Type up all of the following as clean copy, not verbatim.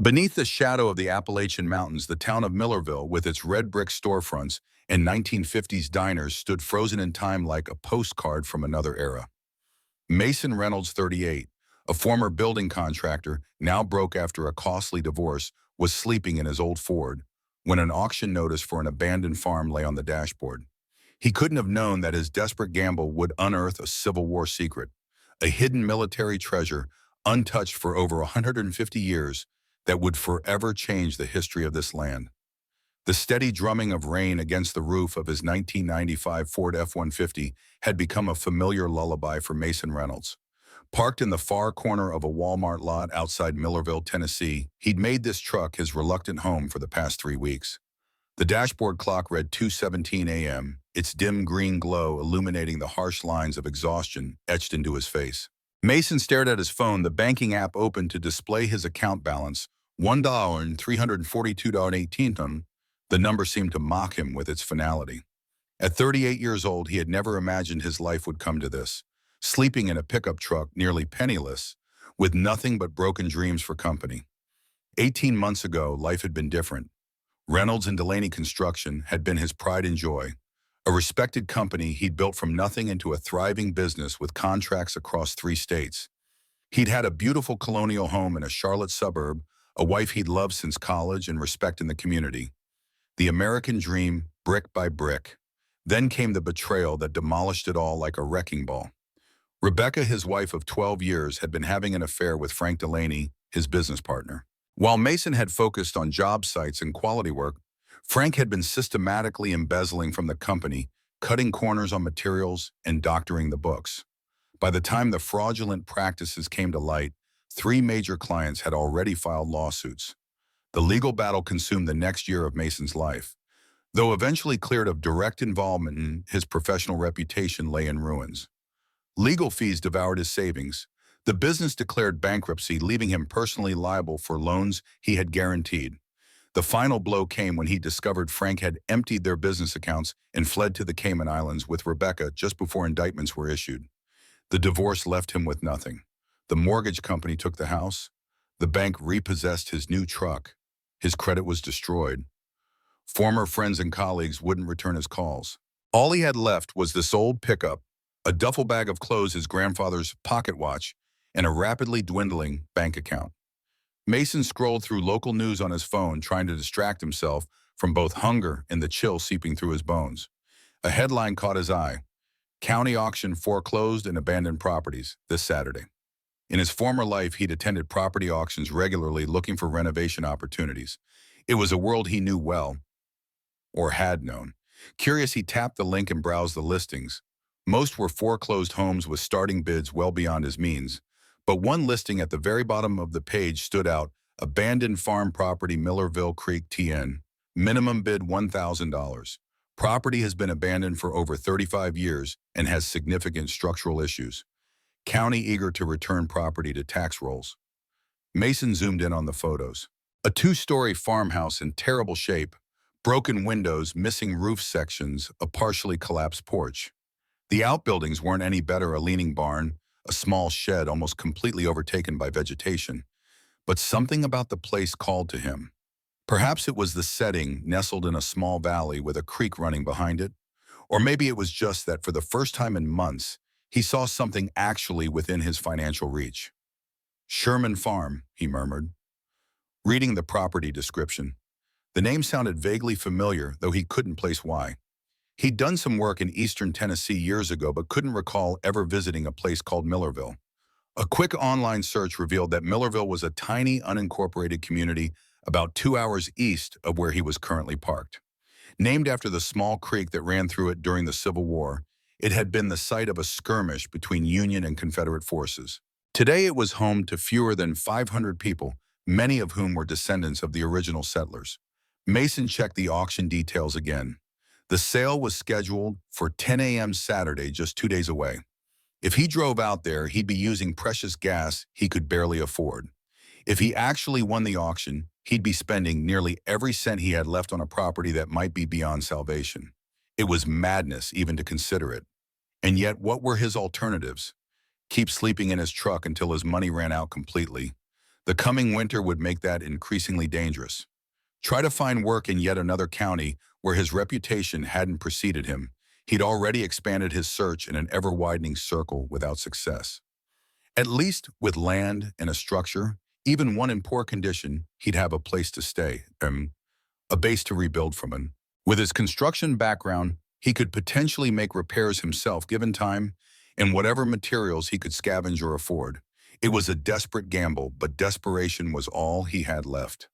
Beneath the shadow of the Appalachian Mountains, the town of Millerville, with its red brick storefronts and 1950s diners, stood frozen in time like a postcard from another era. Mason Reynolds, 38, a former building contractor, now broke after a costly divorce, was sleeping in his old Ford when an auction notice for an abandoned farm lay on the dashboard. He couldn't have known that his desperate gamble would unearth a Civil War secret, a hidden military treasure untouched for over 150 years that would forever change the history of this land. The steady drumming of rain against the roof of his 1995 Ford F-150 had become a familiar lullaby for Mason Reynolds. Parked in the far corner of a Walmart lot outside Millerville, Tennessee, he'd made this truck his reluctant home for the past 3 weeks. The dashboard clock read 2:17 a.m., its dim green glow illuminating the harsh lines of exhaustion etched into his face. Mason stared at his phone, the banking app opened to display his account balance, $1,342.18. The number seemed to mock him with its finality. At 38 years old, he had never imagined his life would come to this, sleeping in a pickup truck, nearly penniless, with nothing but broken dreams for company. 18 months ago, life had been different. Reynolds and Delaney Construction had been his pride and joy, a respected company he'd built from nothing into a thriving business with contracts across 3 states. He'd had a beautiful colonial home in a Charlotte suburb, a wife he'd loved since college, and respect in the community. The American dream, brick by brick. Then came the betrayal that demolished it all like a wrecking ball. Rebecca, his wife of 12 years, had been having an affair with Frank Delaney, his business partner. While Mason had focused on job sites and quality work, Frank had been systematically embezzling from the company, cutting corners on materials and doctoring the books. By the time the fraudulent practices came to light, 3 major clients had already filed lawsuits. The legal battle consumed the next year of Mason's life. Though eventually cleared of direct involvement, his professional reputation lay in ruins. Legal fees devoured his savings. The business declared bankruptcy, leaving him personally liable for loans he had guaranteed. The final blow came when he discovered Frank had emptied their business accounts and fled to the Cayman Islands with Rebecca just before indictments were issued. The divorce left him with nothing. The mortgage company took the house. The bank repossessed his new truck. His credit was destroyed. Former friends and colleagues wouldn't return his calls. All he had left was this old pickup, a duffel bag of clothes, his grandfather's pocket watch, and a rapidly dwindling bank account. Mason scrolled through local news on his phone, trying to distract himself from both hunger and the chill seeping through his bones. A headline caught his eye: County auction foreclosed and abandoned properties this Saturday. In his former life, he'd attended property auctions regularly, looking for renovation opportunities. It was a world he knew well, or had known. Curious, he tapped the link and browsed the listings. Most were foreclosed homes with starting bids well beyond his means. But one listing at the very bottom of the page stood out: abandoned farm property, Millerville Creek, TN. Minimum bid $1,000. Property has been abandoned for over 35 years and has significant structural issues. County eager to return property to tax rolls. Mason zoomed in on the photos. A 2-story farmhouse in terrible shape, broken windows, missing roof sections, a partially collapsed porch. The outbuildings weren't any better: a leaning barn, a small shed almost completely overtaken by vegetation. But something about the place called to him. Perhaps it was the setting, nestled in a small valley with a creek running behind it. Or maybe it was just that for the first time in months, he saw something actually within his financial reach. Sherman Farm, he murmured, reading the property description. The name sounded vaguely familiar, though he couldn't place why. He'd done some work in eastern Tennessee years ago, but couldn't recall ever visiting a place called Millerville. A quick online search revealed that Millerville was a tiny, unincorporated community about 2 hours east of where he was currently parked. Named after the small creek that ran through it during the Civil War, it had been the site of a skirmish between Union and Confederate forces. Today it was home to fewer than 500 people, many of whom were descendants of the original settlers. Mason checked the auction details again. The sale was scheduled for 10 a.m. Saturday, just 2 days away. If he drove out there, he'd be using precious gas he could barely afford. If he actually won the auction, he'd be spending nearly every cent he had left on a property that might be beyond salvation. It was madness even to consider it. And yet, what were his alternatives? Keep sleeping in his truck until his money ran out completely. The coming winter would make that increasingly dangerous. Try to find work in yet another county where his reputation hadn't preceded him. He'd already expanded his search in an ever-widening circle without success. At least with land and a structure, even one in poor condition, he'd have a place to stay, a base to rebuild from. And with his construction background, he could potentially make repairs himself given time and whatever materials he could scavenge or afford. It was a desperate gamble, but desperation was all he had left.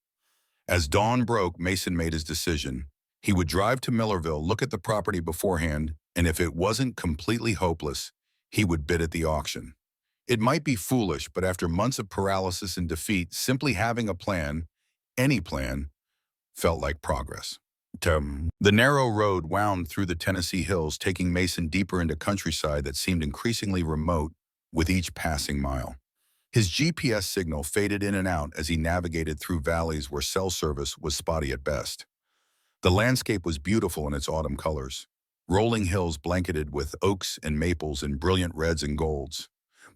As dawn broke, Mason made his decision. He would drive to Millerville, look at the property beforehand, and if it wasn't completely hopeless, he would bid at the auction. It might be foolish, but after months of paralysis and defeat, simply having a plan, any plan, felt like progress. The narrow road wound through the Tennessee hills, taking Mason deeper into countryside that seemed increasingly remote with each passing mile. His GPS signal faded in and out as he navigated through valleys where cell service was spotty at best. The landscape was beautiful in its autumn colors, rolling hills blanketed with oaks and maples in brilliant reds and golds.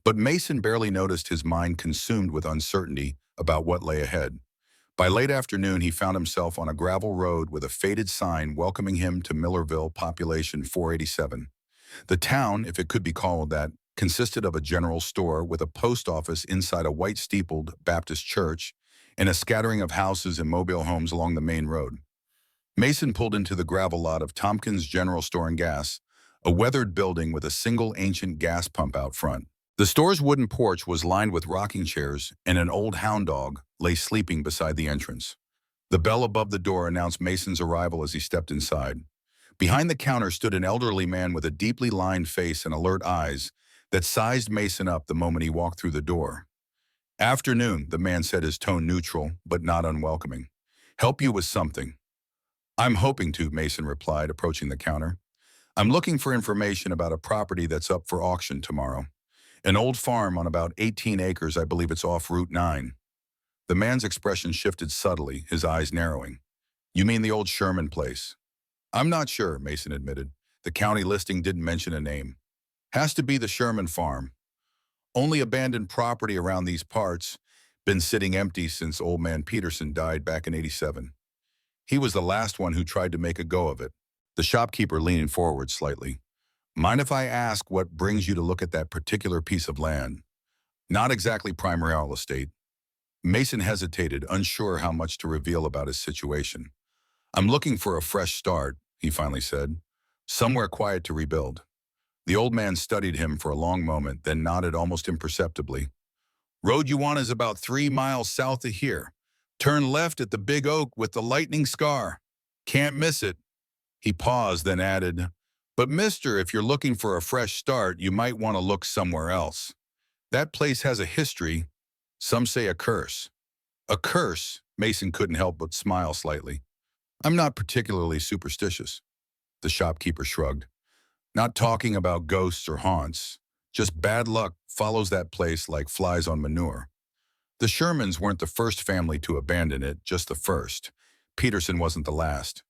But Mason barely noticed, his mind consumed with uncertainty about what lay ahead. By late afternoon, he found himself on a gravel road with a faded sign welcoming him to Millerville, population 487. The town, if it could be called that, consisted of a general store with a post office inside a white-steepled Baptist church and a scattering of houses and mobile homes along the main road. Mason pulled into the gravel lot of Tompkins General Store and Gas, a weathered building with a single ancient gas pump out front. The store's wooden porch was lined with rocking chairs, and an old hound dog lay sleeping beside the entrance. The bell above the door announced Mason's arrival as he stepped inside. Behind the counter stood an elderly man with a deeply lined face and alert eyes that sized Mason up the moment he walked through the door. "Afternoon," the man said, his tone neutral but not unwelcoming. "Help you with something?" "I'm hoping to," Mason replied, approaching the counter. "I'm looking for information about a property that's up for auction tomorrow. An old farm on about 18 acres, I believe it's off Route 9. The man's expression shifted subtly, his eyes narrowing. "You mean the old Sherman place?" "I'm not sure," Mason admitted. "The county listing didn't mention a name." "Has to be the Sherman farm. Only abandoned property around these parts. Been sitting empty since old man Peterson died back in '87. He was the last one who tried to make a go of it." The shopkeeper leaned forward slightly. "Mind if I ask what brings you to look at that particular piece of land?" "Not exactly prime real estate." Mason hesitated, unsure how much to reveal about his situation. "I'm looking for a fresh start," he finally said. "Somewhere quiet to rebuild." The old man studied him for a long moment, then nodded almost imperceptibly. "Road you want is about 3 miles south of here. Turn left at the big oak with the lightning scar. Can't miss it." He paused, then added, "But mister, if you're looking for a fresh start, you might want to look somewhere else. That place has a history, some say a curse." "A curse?" Mason couldn't help but smile slightly. "I'm not particularly superstitious." The shopkeeper shrugged. "Not talking about ghosts or haunts. Just bad luck follows that place like flies on manure. The Shermans weren't the first family to abandon it, just the first. Peterson wasn't the last."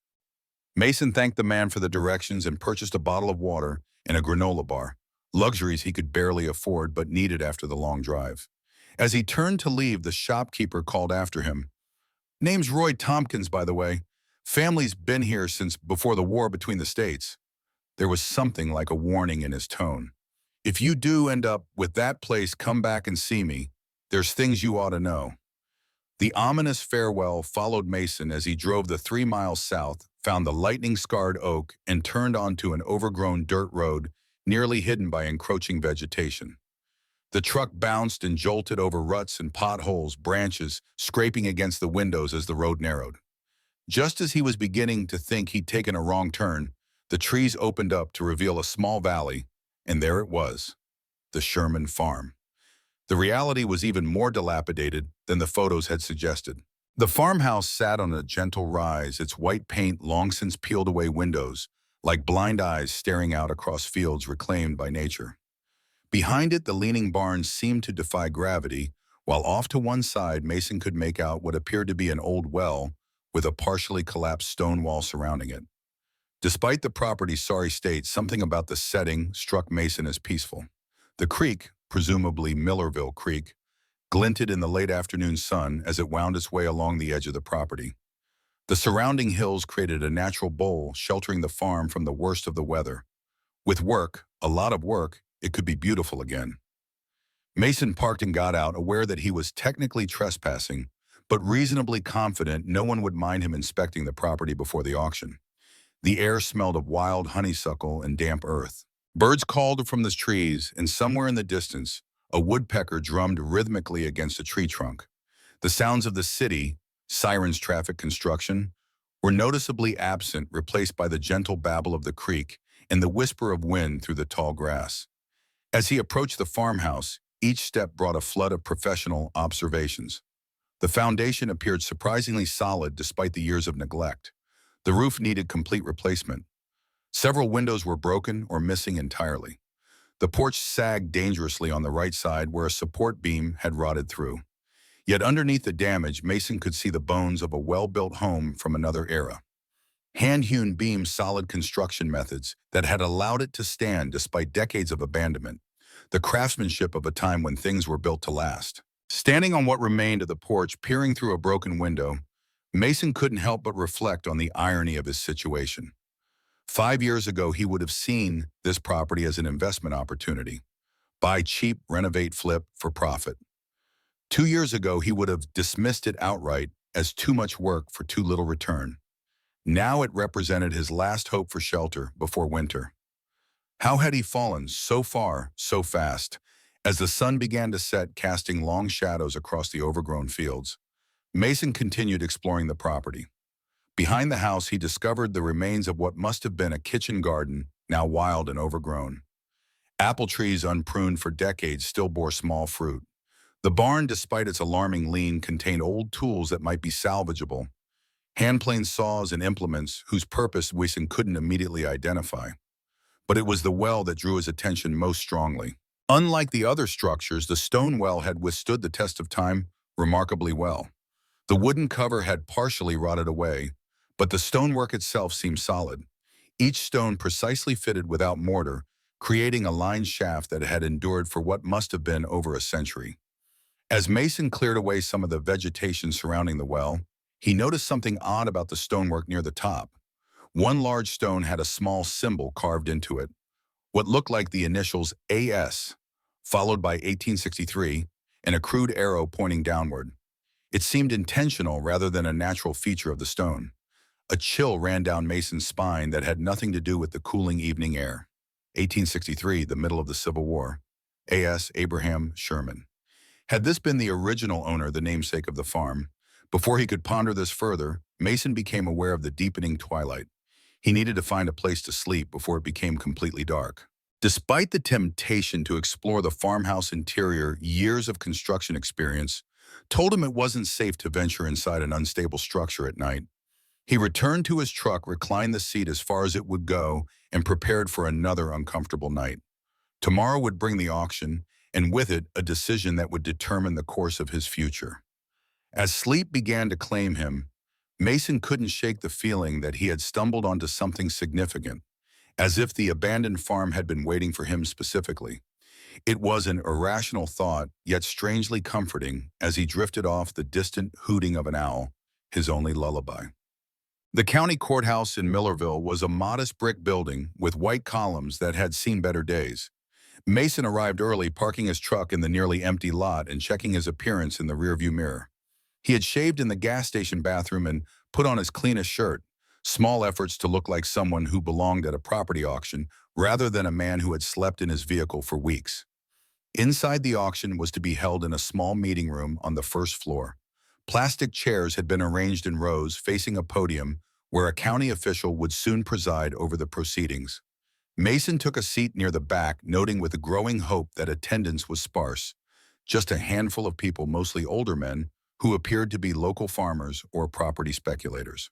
Mason thanked the man for the directions and purchased a bottle of water and a granola bar, luxuries he could barely afford but needed after the long drive. As he turned to leave, the shopkeeper called after him. "Name's Roy Tompkins, by the way. Family's been here since before the war between the states." There was something like a warning in his tone. "If you do end up with that place, come back and see me. There's things you ought to know." The ominous farewell followed Mason as he drove the 3 miles south, found the lightning-scarred oak, and turned onto an overgrown dirt road nearly hidden by encroaching vegetation. The truck bounced and jolted over ruts and potholes, branches scraping against the windows as the road narrowed. Just as he was beginning to think he'd taken a wrong turn, the trees opened up to reveal a small valley, and there it was, the Sherman farm. The reality was even more dilapidated than the photos had suggested. The farmhouse sat on a gentle rise, its white paint long since peeled away windows, like blind eyes staring out across fields reclaimed by nature. Behind it, the leaning barns seemed to defy gravity, while off to one side, Mason could make out what appeared to be an old well with a partially collapsed stone wall surrounding it. Despite the property's sorry state, something about the setting struck Mason as peaceful. The creek, presumably Millerville Creek, glinted in the late afternoon sun as it wound its way along the edge of the property. The surrounding hills created a natural bowl sheltering the farm from the worst of the weather. With work, a lot of work, it could be beautiful again. Mason parked and got out, aware that he was technically trespassing, but reasonably confident no one would mind him inspecting the property before the auction. The air smelled of wild honeysuckle and damp earth. Birds called from the trees, and somewhere in the distance, a woodpecker drummed rhythmically against a tree trunk. The sounds of the city, sirens, traffic, construction, were noticeably absent, replaced by the gentle babble of the creek and the whisper of wind through the tall grass. As he approached the farmhouse, each step brought a flood of professional observations. The foundation appeared surprisingly solid despite the years of neglect. The roof needed complete replacement. Several windows were broken or missing entirely. The porch sagged dangerously on the right side where a support beam had rotted through. Yet underneath the damage, Mason could see the bones of a well-built home from another era. Hand-hewn beams, solid construction methods that had allowed it to stand despite decades of abandonment. The craftsmanship of a time when things were built to last. Standing on what remained of the porch, peering through a broken window, Mason couldn't help but reflect on the irony of his situation. 5 years ago, he would have seen this property as an investment opportunity. Buy cheap, renovate, flip for profit. 2 years ago, he would have dismissed it outright as too much work for too little return. Now it represented his last hope for shelter before winter. How had he fallen so far, so fast? As the sun began to set, casting long shadows across the overgrown fields, Mason continued exploring the property. Behind the house, he discovered the remains of what must have been a kitchen garden, now wild and overgrown. Apple trees unpruned for decades still bore small fruit. The barn, despite its alarming lean, contained old tools that might be salvageable, hand-planed saws and implements whose purpose Mason couldn't immediately identify. But it was the well that drew his attention most strongly. Unlike the other structures, the stone well had withstood the test of time remarkably well. The wooden cover had partially rotted away, but the stonework itself seemed solid, each stone precisely fitted without mortar, creating a lined shaft that had endured for what must have been over a century. As Mason cleared away some of the vegetation surrounding the well, he noticed something odd about the stonework near the top. One large stone had a small symbol carved into it, what looked like the initials AS, followed by 1863, and a crude arrow pointing downward. It seemed intentional rather than a natural feature of the stone. A chill ran down Mason's spine that had nothing to do with the cooling evening air. 1863, the middle of the Civil War. A.S. Abraham Sherman. Had this been the original owner, the namesake of the farm? Before he could ponder this further, Mason became aware of the deepening twilight. He needed to find a place to sleep before it became completely dark. Despite the temptation to explore the farmhouse interior, years of construction experience told him it wasn't safe to venture inside an unstable structure at night. He returned to his truck, reclined the seat as far as it would go, and prepared for another uncomfortable night. Tomorrow would bring the auction, and with it, a decision that would determine the course of his future. As sleep began to claim him, Mason couldn't shake the feeling that he had stumbled onto something significant, as if the abandoned farm had been waiting for him specifically. It was an irrational thought, yet strangely comforting, as he drifted off the distant hooting of an owl, his only lullaby. The county courthouse in Millerville was a modest brick building with white columns that had seen better days. Mason arrived early, parking his truck in the nearly empty lot and checking his appearance in the rearview mirror. He had shaved in the gas station bathroom and put on his cleanest shirt, small efforts to look like someone who belonged at a property auction rather than a man who had slept in his vehicle for weeks. Inside the auction was to be held in a small meeting room on the first floor. Plastic chairs had been arranged in rows facing a podium where a county official would soon preside over the proceedings. Mason took a seat near the back, noting with a growing hope that attendance was sparse. Just a handful of people, mostly older men, who appeared to be local farmers or property speculators.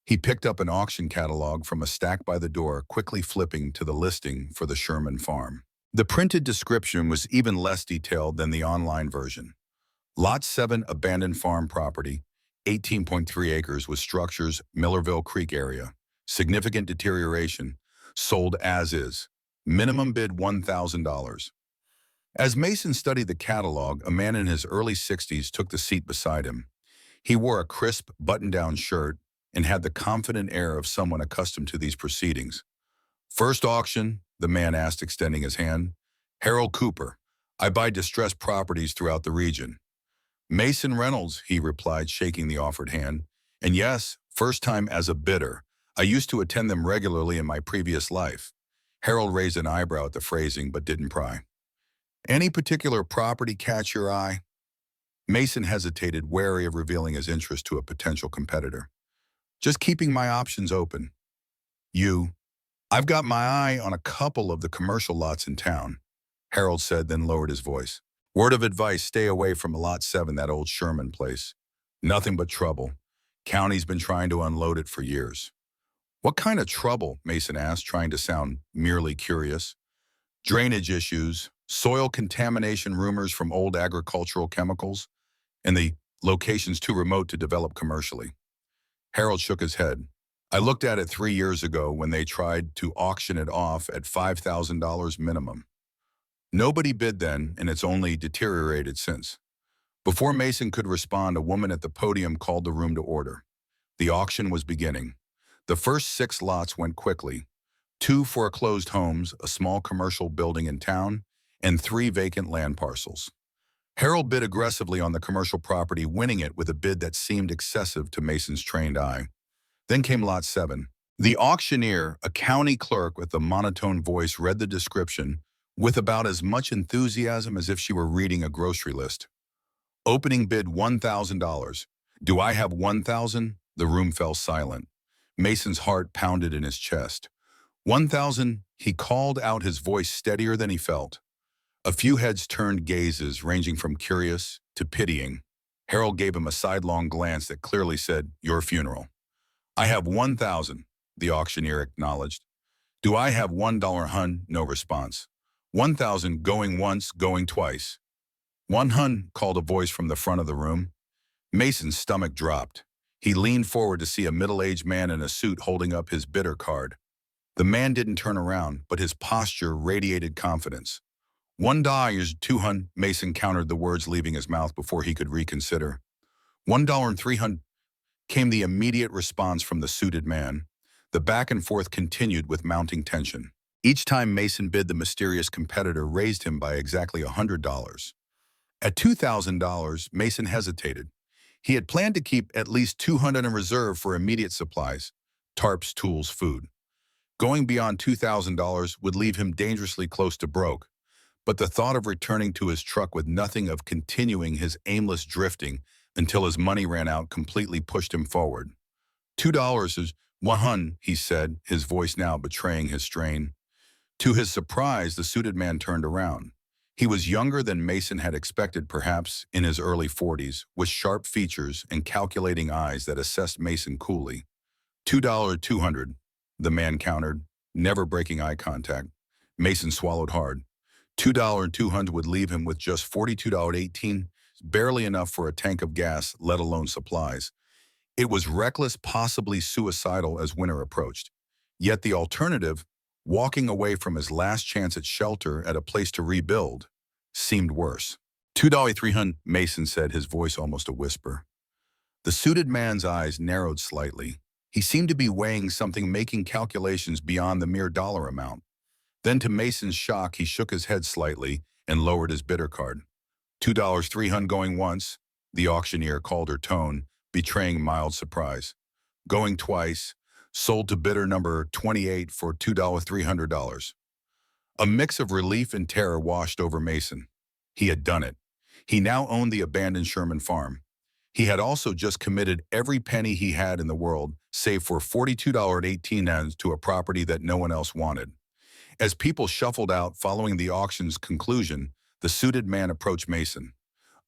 He picked up an auction catalog from a stack by the door, quickly flipping to the listing for the Sherman farm. The printed description was even less detailed than the online version. Lot 7 abandoned farm property, 18.3 acres with structures, Millerville Creek area. Significant deterioration. Sold as is. Minimum bid $1,000. As Mason studied the catalog, a man in his early 60s took the seat beside him. He wore a crisp, button-down shirt and had the confident air of someone accustomed to these proceedings. "First auction?" the man asked, extending his hand. "Harold Cooper. I buy distressed properties throughout the region." "Mason Reynolds," he replied, shaking the offered hand. "And yes, first time as a bidder. I used to attend them regularly in my previous life." Harold raised an eyebrow at the phrasing, but didn't pry. "Any particular property catch your eye?" Mason hesitated, wary of revealing his interest to a potential competitor. "Just keeping my options open." "You?" "I've got my eye on a couple of the commercial lots in town," Harold said, then lowered his voice. "Word of advice, stay away from Lot 7, that old Sherman place. Nothing but trouble. County's been trying to unload it for years." "What kind of trouble?" Mason asked, trying to sound merely curious. "Drainage issues, soil contamination rumors from old agricultural chemicals, and the location's too remote to develop commercially." Harold shook his head. "I looked at it 3 years ago when they tried to auction it off at $5,000 minimum. Nobody bid then, and it's only deteriorated since." Before Mason could respond, a woman at the podium called the room to order. The auction was beginning. The first 6 lots went quickly. 2 foreclosed homes, a small commercial building in town, and 3 vacant land parcels. Harold bid aggressively on the commercial property, winning it with a bid that seemed excessive to Mason's trained eye. Then came Lot 7. The auctioneer, a county clerk with a monotone voice, read the description with about as much enthusiasm as if she were reading a grocery list. "Opening bid $1,000. Do I have 1,000? The room fell silent. Mason's heart pounded in his chest. "1,000, he called out, his voice steadier than he felt. A few heads turned, gazes ranging from curious to pitying. Harold gave him a sidelong glance that clearly said, "Your funeral." "I have 1,000, the auctioneer acknowledged. "Do I have $1, hun?" No response. "1,000, going once, going twice." "One, hun," called a voice from the front of the room. Mason's stomach dropped. He leaned forward to see a middle-aged man in a suit holding up his bidder card. The man didn't turn around, but his posture radiated confidence. $1, 2, hun," Mason countered, the words leaving his mouth before he could reconsider. $1 and 3, hun," came the immediate response from the suited man. The back and forth continued with mounting tension. Each time Mason bid, the mysterious competitor raised him by exactly $100. At $2,000, Mason hesitated. He had planned to keep at least $200 in reserve for immediate supplies, tarps, tools, food. Going beyond $2,000 would leave him dangerously close to broke, but the thought of returning to his truck with nothing, of continuing his aimless drifting until his money ran out, completely pushed him forward. $2 is $100, he said, his voice now betraying his strain. To his surprise, the suited man turned around. He was younger than Mason had expected, perhaps in his early 40s, with sharp features and calculating eyes that assessed Mason coolly. $2, 200, the man countered, never breaking eye contact. Mason swallowed hard. $2 and 200 would leave him with just $42.18, barely enough for a tank of gas, let alone supplies. It was reckless, possibly suicidal, as winter approached. Yet the alternative, walking away from his last chance at shelter, at a place to rebuild, seemed worse. $2, 300, Mason said, his voice almost a whisper. The suited man's eyes narrowed slightly. He seemed to be weighing something, making calculations beyond the mere dollar amount. Then, to Mason's shock, he shook his head slightly and lowered his bidder card. $2, 300, going once, the auctioneer called her tone, betraying mild surprise. Going twice, sold to bidder number 28 for $2, $300. A mix of relief and terror washed over Mason. He had done it. He now owned the abandoned Sherman farm. He had also just committed every penny he had in the world, save for $42.18, to a property that no one else wanted. As people shuffled out following the auction's conclusion, the suited man approached Mason.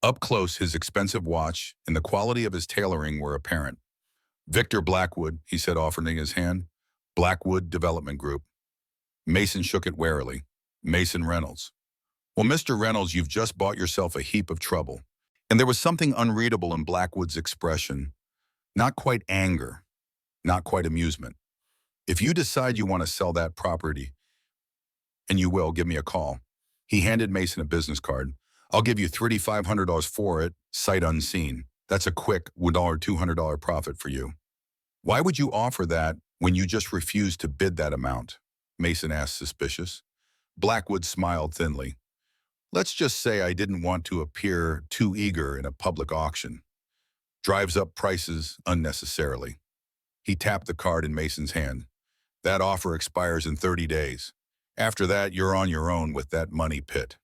Up close, his expensive watch and the quality of his tailoring were apparent. "Victor Blackwood," he said, offering his hand. "Blackwood Development Group." Mason shook it warily. "Mason Reynolds." "Well, Mr. Reynolds, you've just bought yourself a heap of trouble." And there was something unreadable in Blackwood's expression. Not quite anger, not quite amusement. "If you decide you want to sell that property, and you will, give me a call. He handed Mason a business card. I'll give you $3,500 for it, sight unseen. That's a quick $200 profit for you. Why would you offer that when you just refused to bid that amount? Mason asked, suspicious. Blackwood smiled thinly. Let's just say I didn't want to appear too eager in a public auction. Drives up prices unnecessarily. He tapped the card in Mason's hand. That offer expires in 30 days. After that, you're on your own with that money pit.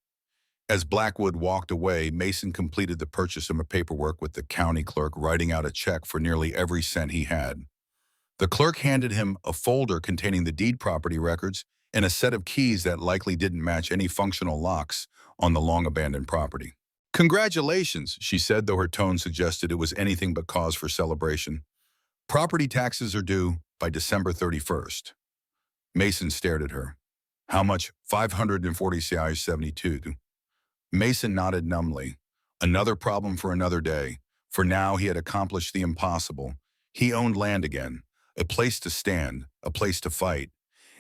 As Blackwood walked away, Mason completed the purchase of paperwork with the county clerk writing out a check for nearly every cent he had. The clerk handed him a folder containing the deed property records and a set of keys that likely didn't match any functional locks on the long-abandoned property. Congratulations, she said, though her tone suggested it was anything but cause for celebration. Property taxes are due by December 31st. Mason stared at her. How much? 540 CI 72. Mason nodded numbly. Another problem for another day. For now, he had accomplished the impossible. He owned land again, a place to stand, a place to fight.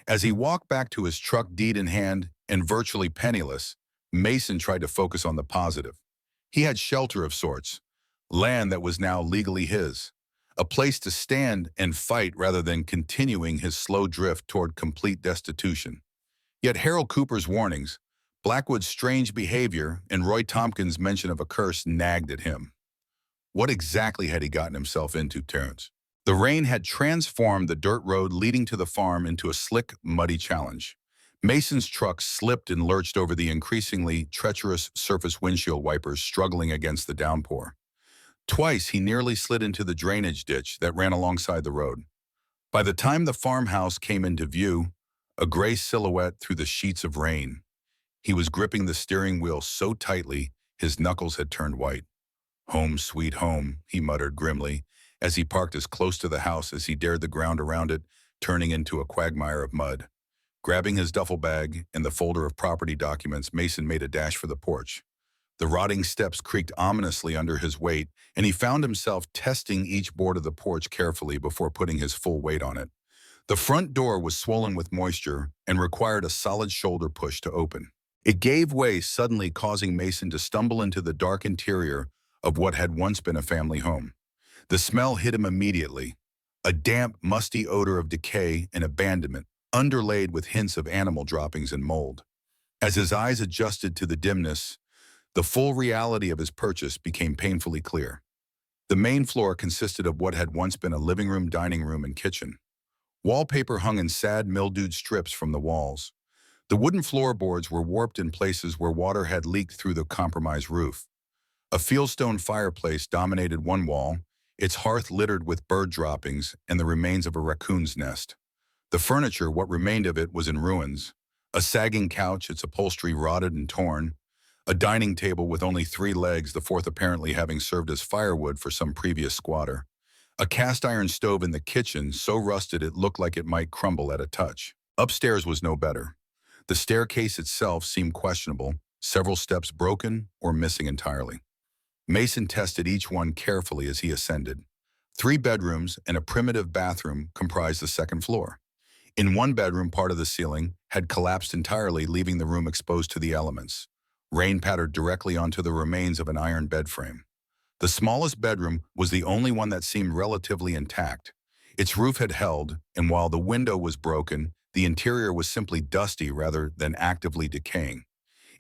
As he walked back to his truck, deed in hand and virtually penniless, Mason tried to focus on the positive. He had shelter of sorts, land that was now legally his, a place to stand and fight rather than continuing his slow drift toward complete destitution. Yet Harold Cooper's warnings, Blackwood's strange behavior, and Roy Tompkins' mention of a curse nagged at him. What exactly had he gotten himself into, Terrence? The rain had transformed the dirt road leading to the farm into a slick, muddy challenge. Mason's truck slipped and lurched over the increasingly treacherous surface windshield wipers struggling against the downpour. Twice he nearly slid into the drainage ditch that ran alongside the road. By the time the farmhouse came into view, a gray silhouette through the sheets of rain, he was gripping the steering wheel so tightly his knuckles had turned white. Home sweet home, he muttered grimly, as he parked as close to the house as he dared, the ground around it turning into a quagmire of mud. Grabbing his duffel bag and the folder of property documents, Mason made a dash for the porch. The rotting steps creaked ominously under his weight, and he found himself testing each board of the porch carefully before putting his full weight on it. The front door was swollen with moisture and required a solid shoulder push to open. It gave way suddenly, causing Mason to stumble into the dark interior of what had once been a family home. The smell hit him immediately, a damp, musty odor of decay and abandonment, underlaid with hints of animal droppings and mold. As his eyes adjusted to the dimness, the full reality of his purchase became painfully clear. The main floor consisted of what had once been a living room, dining room, and kitchen. Wallpaper hung in sad, mildewed strips from the walls. The wooden floorboards were warped in places where water had leaked through the compromised roof. A fieldstone fireplace dominated one wall, its hearth littered with bird droppings and the remains of a raccoon's nest. The furniture, what remained of it, was in ruins. A sagging couch, its upholstery rotted and torn. A dining table with only 3 legs, the fourth apparently having served as firewood for some previous squatter. A cast-iron stove in the kitchen, so rusted it looked like it might crumble at a touch. Upstairs was no better. The staircase itself seemed questionable, several steps broken or missing entirely. Mason tested each one carefully as he ascended. 3 bedrooms and a primitive bathroom comprised the second floor. In one bedroom, part of the ceiling had collapsed entirely, leaving the room exposed to the elements. Rain pattered directly onto the remains of an iron bed frame. The smallest bedroom was the only one that seemed relatively intact. Its roof had held, and while the window was broken, the interior was simply dusty rather than actively decaying.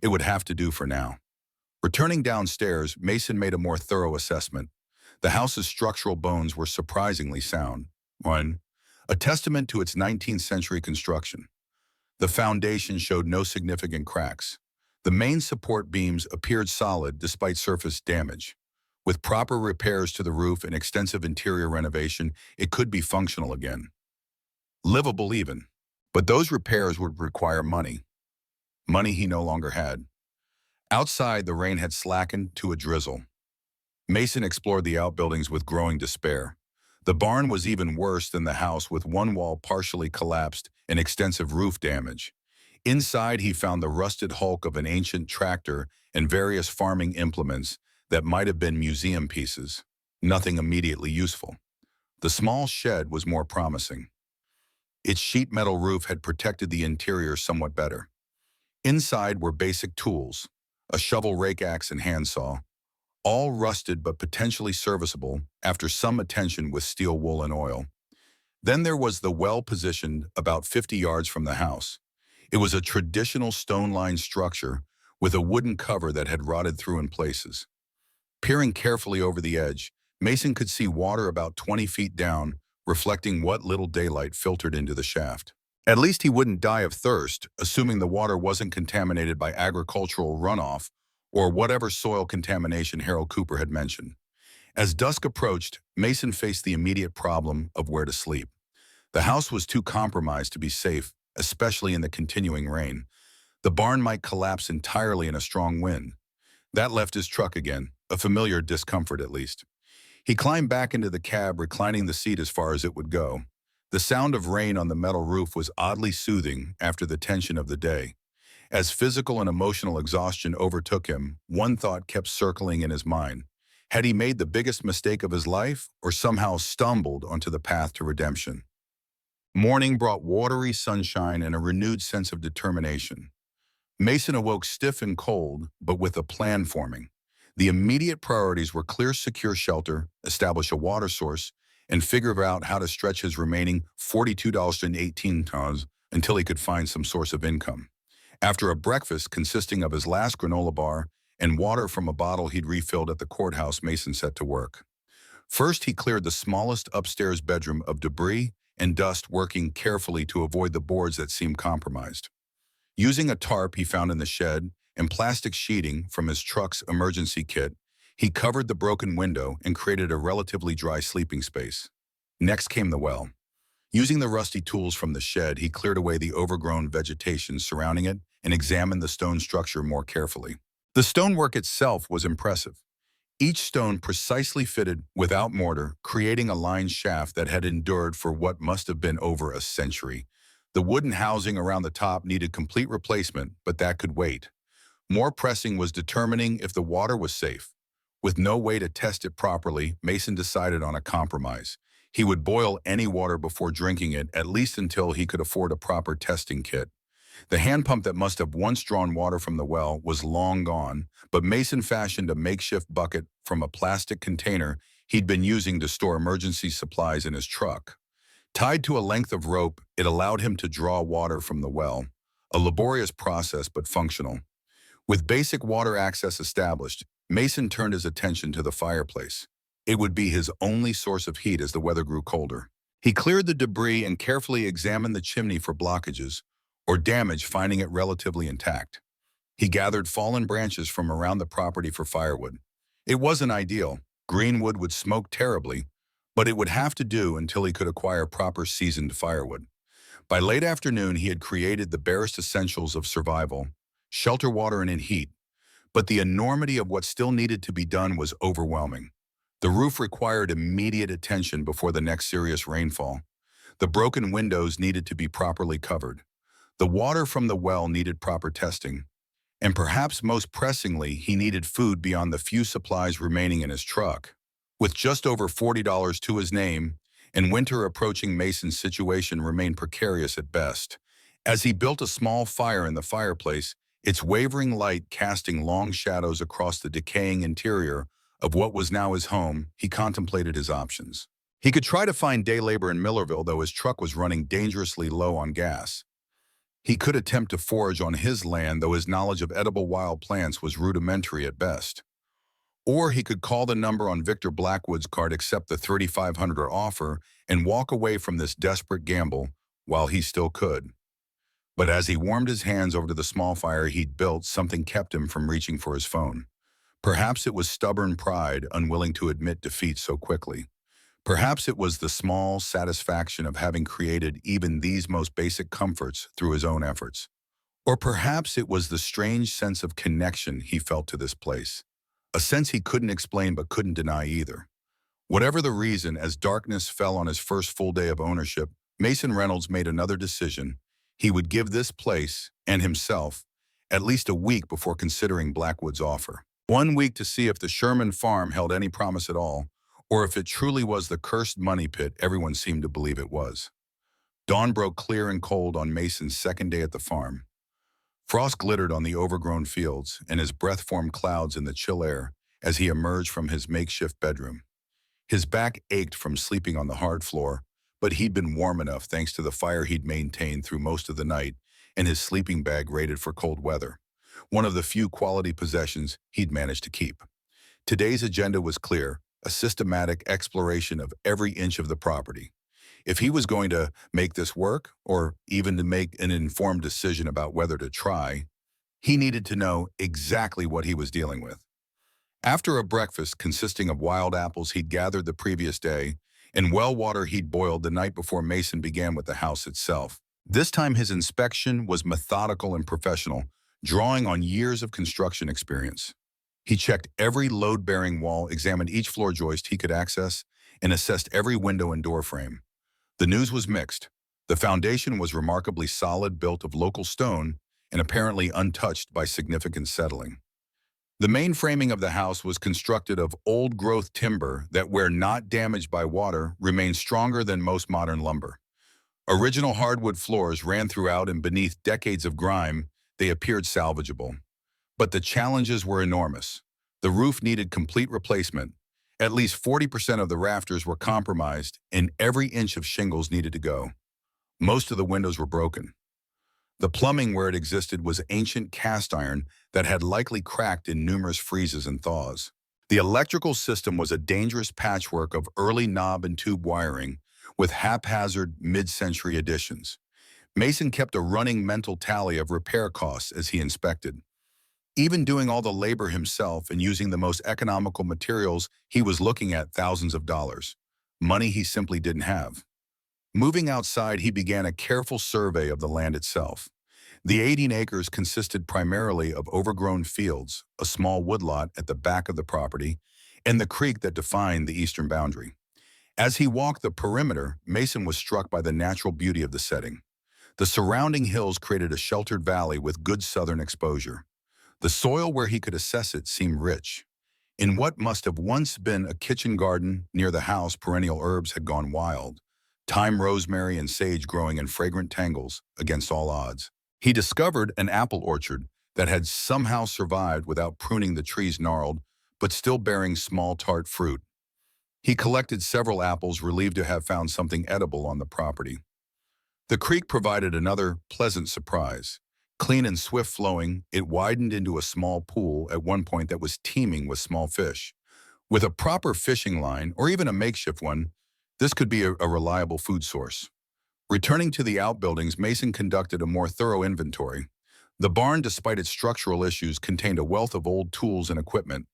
It would have to do for now. Returning downstairs, Mason made a more thorough assessment. The house's structural bones were surprisingly sound. 1. A testament to its 19th century construction. The foundation showed no significant cracks. The main support beams appeared solid despite surface damage. With proper repairs to the roof and extensive interior renovation, it could be functional again. Livable even. But those repairs would require money. Money he no longer had. Outside, the rain had slackened to a drizzle. Mason explored the outbuildings with growing despair. The barn was even worse than the house, with one wall partially collapsed and extensive roof damage. Inside, he found the rusted hulk of an ancient tractor and various farming implements that might have been museum pieces. Nothing immediately useful. The small shed was more promising. Its sheet metal roof had protected the interior somewhat better. Inside were basic tools, a shovel, rake, axe, and handsaw, all rusted but potentially serviceable after some attention with steel wool and oil. Then there was the well positioned about 50 yards from the house. It was a traditional stone-lined structure with a wooden cover that had rotted through in places. Peering carefully over the edge, Mason could see water about 20 feet down, reflecting what little daylight filtered into the shaft. At least he wouldn't die of thirst, assuming the water wasn't contaminated by agricultural runoff or whatever soil contamination Harold Cooper had mentioned. As dusk approached, Mason faced the immediate problem of where to sleep. The house was too compromised to be safe, especially in the continuing rain. The barn might collapse entirely in a strong wind. That left his truck again, a familiar discomfort at least. He climbed back into the cab, reclining the seat as far as it would go. The sound of rain on the metal roof was oddly soothing after the tension of the day. As physical and emotional exhaustion overtook him, one thought kept circling in his mind. Had he made the biggest mistake of his life, or somehow stumbled onto the path to redemption? Morning brought watery sunshine and a renewed sense of determination. Mason awoke stiff and cold, but with a plan forming. The immediate priorities were clear, secure shelter, establish a water source, and figure out how to stretch his remaining $42.18 until he could find some source of income. After a breakfast consisting of his last granola bar and water from a bottle he'd refilled at the courthouse, Mason set to work. First, he cleared the smallest upstairs bedroom of debris and dust, working carefully to avoid the boards that seemed compromised. Using a tarp he found in the shed and plastic sheeting from his truck's emergency kit, he covered the broken window and created a relatively dry sleeping space. Next came the well. Using the rusty tools from the shed, he cleared away the overgrown vegetation surrounding it and examined the stone structure more carefully. The stonework itself was impressive. Each stone precisely fitted without mortar, creating a lined shaft that had endured for what must have been over a century. The wooden housing around the top needed complete replacement, but that could wait. More pressing was determining if the water was safe. With no way to test it properly, Mason decided on a compromise. He would boil any water before drinking it, at least until he could afford a proper testing kit. The hand pump that must have once drawn water from the well was long gone, but Mason fashioned a makeshift bucket from a plastic container he'd been using to store emergency supplies in his truck. Tied to a length of rope, it allowed him to draw water from the well, a laborious process but functional. With basic water access established, Mason turned his attention to the fireplace. It would be his only source of heat as the weather grew colder. He cleared the debris and carefully examined the chimney for blockages or damage, finding it relatively intact. He gathered fallen branches from around the property for firewood. It wasn't ideal. Green wood would smoke terribly, but it would have to do until he could acquire proper seasoned firewood. By late afternoon, he had created the barest essentials of survival: shelter, water, and heat. But the enormity of what still needed to be done was overwhelming. The roof required immediate attention before the next serious rainfall. The broken windows needed to be properly covered. The water from the well needed proper testing. And perhaps most pressingly, he needed food beyond the few supplies remaining in his truck. With just over $40 to his name, and winter approaching, Mason's situation remained precarious at best. As he built a small fire in the fireplace, its wavering light casting long shadows across the decaying interior of what was now his home, he contemplated his options. He could try to find day labor in Millerville, though his truck was running dangerously low on gas. He could attempt to forage on his land, though his knowledge of edible wild plants was rudimentary at best. Or he could call the number on Victor Blackwood's card, accept the $3,500 offer, and walk away from this desperate gamble while he still could. But as he warmed his hands over the small fire he'd built, something kept him from reaching for his phone. Perhaps it was stubborn pride, unwilling to admit defeat so quickly. Perhaps it was the small satisfaction of having created even these most basic comforts through his own efforts. Or perhaps it was the strange sense of connection he felt to this place, a sense he couldn't explain but couldn't deny either. Whatever the reason, as darkness fell on his first full day of ownership, Mason Reynolds made another decision. He would give this place, and himself, at least a week before considering Blackwood's offer. 1 week to see if the Sherman farm held any promise at all, or if it truly was the cursed money pit everyone seemed to believe it was. Dawn broke clear and cold on Mason's second day at the farm. Frost glittered on the overgrown fields, and his breath formed clouds in the chill air as he emerged from his makeshift bedroom. His back ached from sleeping on the hard floor, but he'd been warm enough thanks to the fire he'd maintained through most of the night and his sleeping bag rated for cold weather, one of the few quality possessions he'd managed to keep. Today's agenda was clear, a systematic exploration of every inch of the property. If he was going to make this work, or even to make an informed decision about whether to try, he needed to know exactly what he was dealing with. After a breakfast consisting of wild apples he'd gathered the previous day and well water he'd boiled the night before, Mason began with the house itself. This time his inspection was methodical and professional, drawing on years of construction experience. He checked every load-bearing wall, examined each floor joist he could access, and assessed every window and door frame. The news was mixed. The foundation was remarkably solid, built of local stone, and apparently untouched by significant settling. The main framing of the house was constructed of old-growth timber that, where not damaged by water, remained stronger than most modern lumber. Original hardwood floors ran throughout, and beneath decades of grime, they appeared salvageable. But the challenges were enormous. The roof needed complete replacement. At least 40% of the rafters were compromised, and every inch of shingles needed to go. Most of the windows were broken. The plumbing where it existed was ancient cast iron that had likely cracked in numerous freezes and thaws. The electrical system was a dangerous patchwork of early knob and tube wiring with haphazard mid-century additions. Mason kept a running mental tally of repair costs as he inspected. Even doing all the labor himself and using the most economical materials, he was looking at thousands of dollars, money he simply didn't have. Moving outside, he began a careful survey of the land itself. The 18 acres consisted primarily of overgrown fields, a small woodlot at the back of the property, and the creek that defined the eastern boundary. As he walked the perimeter, Mason was struck by the natural beauty of the setting. The surrounding hills created a sheltered valley with good southern exposure. The soil where he could assess it seemed rich. In what must have once been a kitchen garden near the house, perennial herbs had gone wild. Thyme, rosemary, and sage growing in fragrant tangles against all odds. He discovered an apple orchard that had somehow survived without pruning the trees gnarled, but still bearing small tart fruit. He collected several apples, relieved to have found something edible on the property. The creek provided another pleasant surprise. Clean and swift-flowing, it widened into a small pool at one point that was teeming with small fish. With a proper fishing line, or even a makeshift one, this could be a reliable food source. Returning to the outbuildings, Mason conducted a more thorough inventory. The barn, despite its structural issues, contained a wealth of old tools and equipment.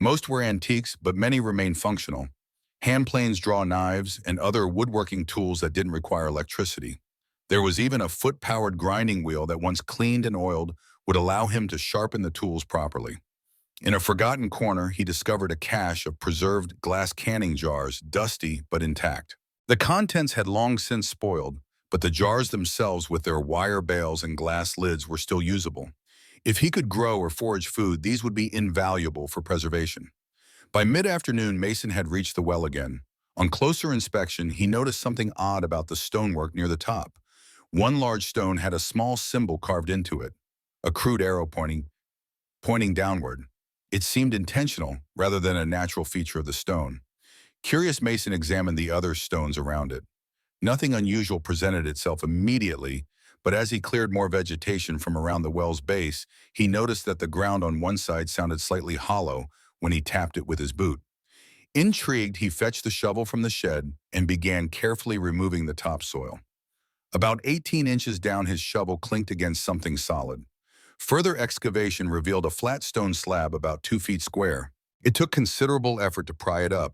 Most were antiques, but many remained functional. Hand planes, draw knives, and other woodworking tools that didn't require electricity. There was even a foot-powered grinding wheel that, once cleaned and oiled, would allow him to sharpen the tools properly. In a forgotten corner, he discovered a cache of preserved glass canning jars, dusty but intact. The contents had long since spoiled, but the jars themselves with their wire bales and glass lids were still usable. If he could grow or forage food, these would be invaluable for preservation. By mid-afternoon, Mason had reached the well again. On closer inspection, he noticed something odd about the stonework near the top. One large stone had a small symbol carved into it, a crude arrow pointing downward. It seemed intentional rather than a natural feature of the stone. Curious, Mason examined the other stones around it. Nothing unusual presented itself immediately, but as he cleared more vegetation from around the well's base, he noticed that the ground on one side sounded slightly hollow when he tapped it with his boot. Intrigued, he fetched the shovel from the shed and began carefully removing the topsoil. About 18 inches down, his shovel clinked against something solid. Further excavation revealed a flat stone slab about 2 feet square. It took considerable effort to pry it up,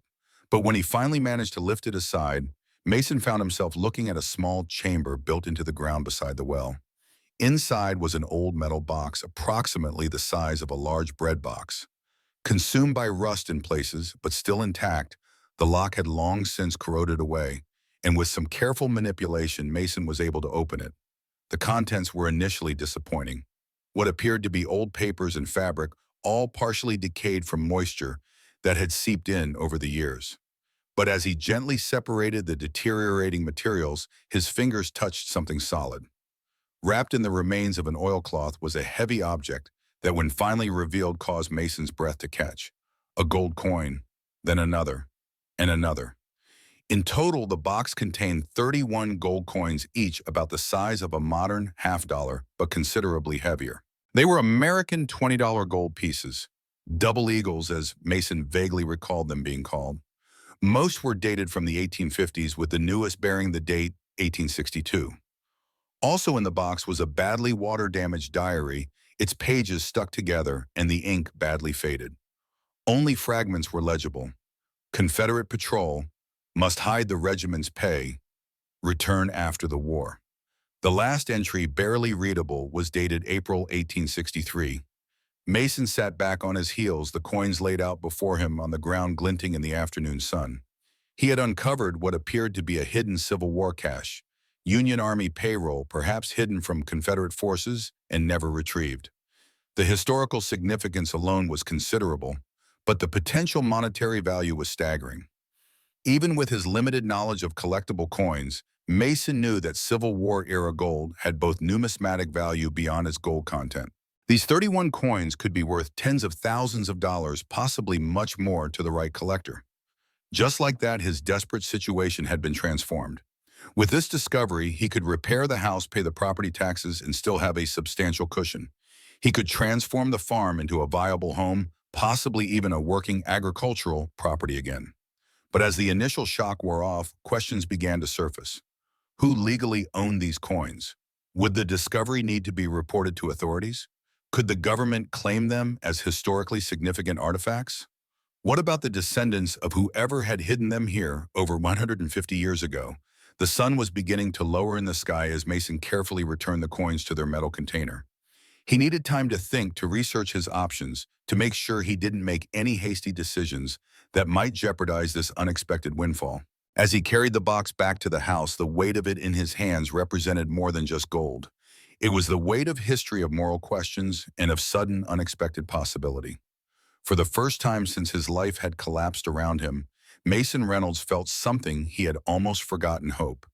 but when he finally managed to lift it aside, Mason found himself looking at a small chamber built into the ground beside the well. Inside was an old metal box, approximately the size of a large bread box. Consumed by rust in places, but still intact, the lock had long since corroded away, and with some careful manipulation, Mason was able to open it. The contents were initially disappointing. What appeared to be old papers and fabric, all partially decayed from moisture that had seeped in over the years. But as he gently separated the deteriorating materials, his fingers touched something solid. Wrapped in the remains of an oilcloth was a heavy object that when finally revealed caused Mason's breath to catch. A gold coin, then another, and another. In total, the box contained 31 gold coins, each about the size of a modern half-dollar, but considerably heavier. They were American $20 gold pieces, double eagles as Mason vaguely recalled them being called. Most were dated from the 1850s, with the newest bearing the date 1862. Also in the box was a badly water-damaged diary, its pages stuck together and the ink badly faded. Only fragments were legible. Confederate patrol, must hide the regiment's pay, return after the war. The last entry, barely readable, was dated April 1863. Mason sat back on his heels, the coins laid out before him on the ground glinting in the afternoon sun. He had uncovered what appeared to be a hidden Civil War cache, Union Army payroll, perhaps hidden from Confederate forces and never retrieved. The historical significance alone was considerable, but the potential monetary value was staggering. Even with his limited knowledge of collectible coins, Mason knew that Civil War-era gold had both numismatic value beyond its gold content. These 31 coins could be worth tens of thousands of dollars, possibly much more to the right collector. Just like that, his desperate situation had been transformed. With this discovery, he could repair the house, pay the property taxes, and still have a substantial cushion. He could transform the farm into a viable home, possibly even a working agricultural property again. But as the initial shock wore off, questions began to surface. Who legally owned these coins? Would the discovery need to be reported to authorities? Could the government claim them as historically significant artifacts? What about the descendants of whoever had hidden them here over 150 years ago? The sun was beginning to lower in the sky as Mason carefully returned the coins to their metal container. He needed time to think, to research his options, to make sure he didn't make any hasty decisions that might jeopardize this unexpected windfall. As he carried the box back to the house, the weight of it in his hands represented more than just gold. It was the weight of history, of moral questions, and of sudden, unexpected possibility. For the first time since his life had collapsed around him, Mason Reynolds felt something he had almost forgotten: hope.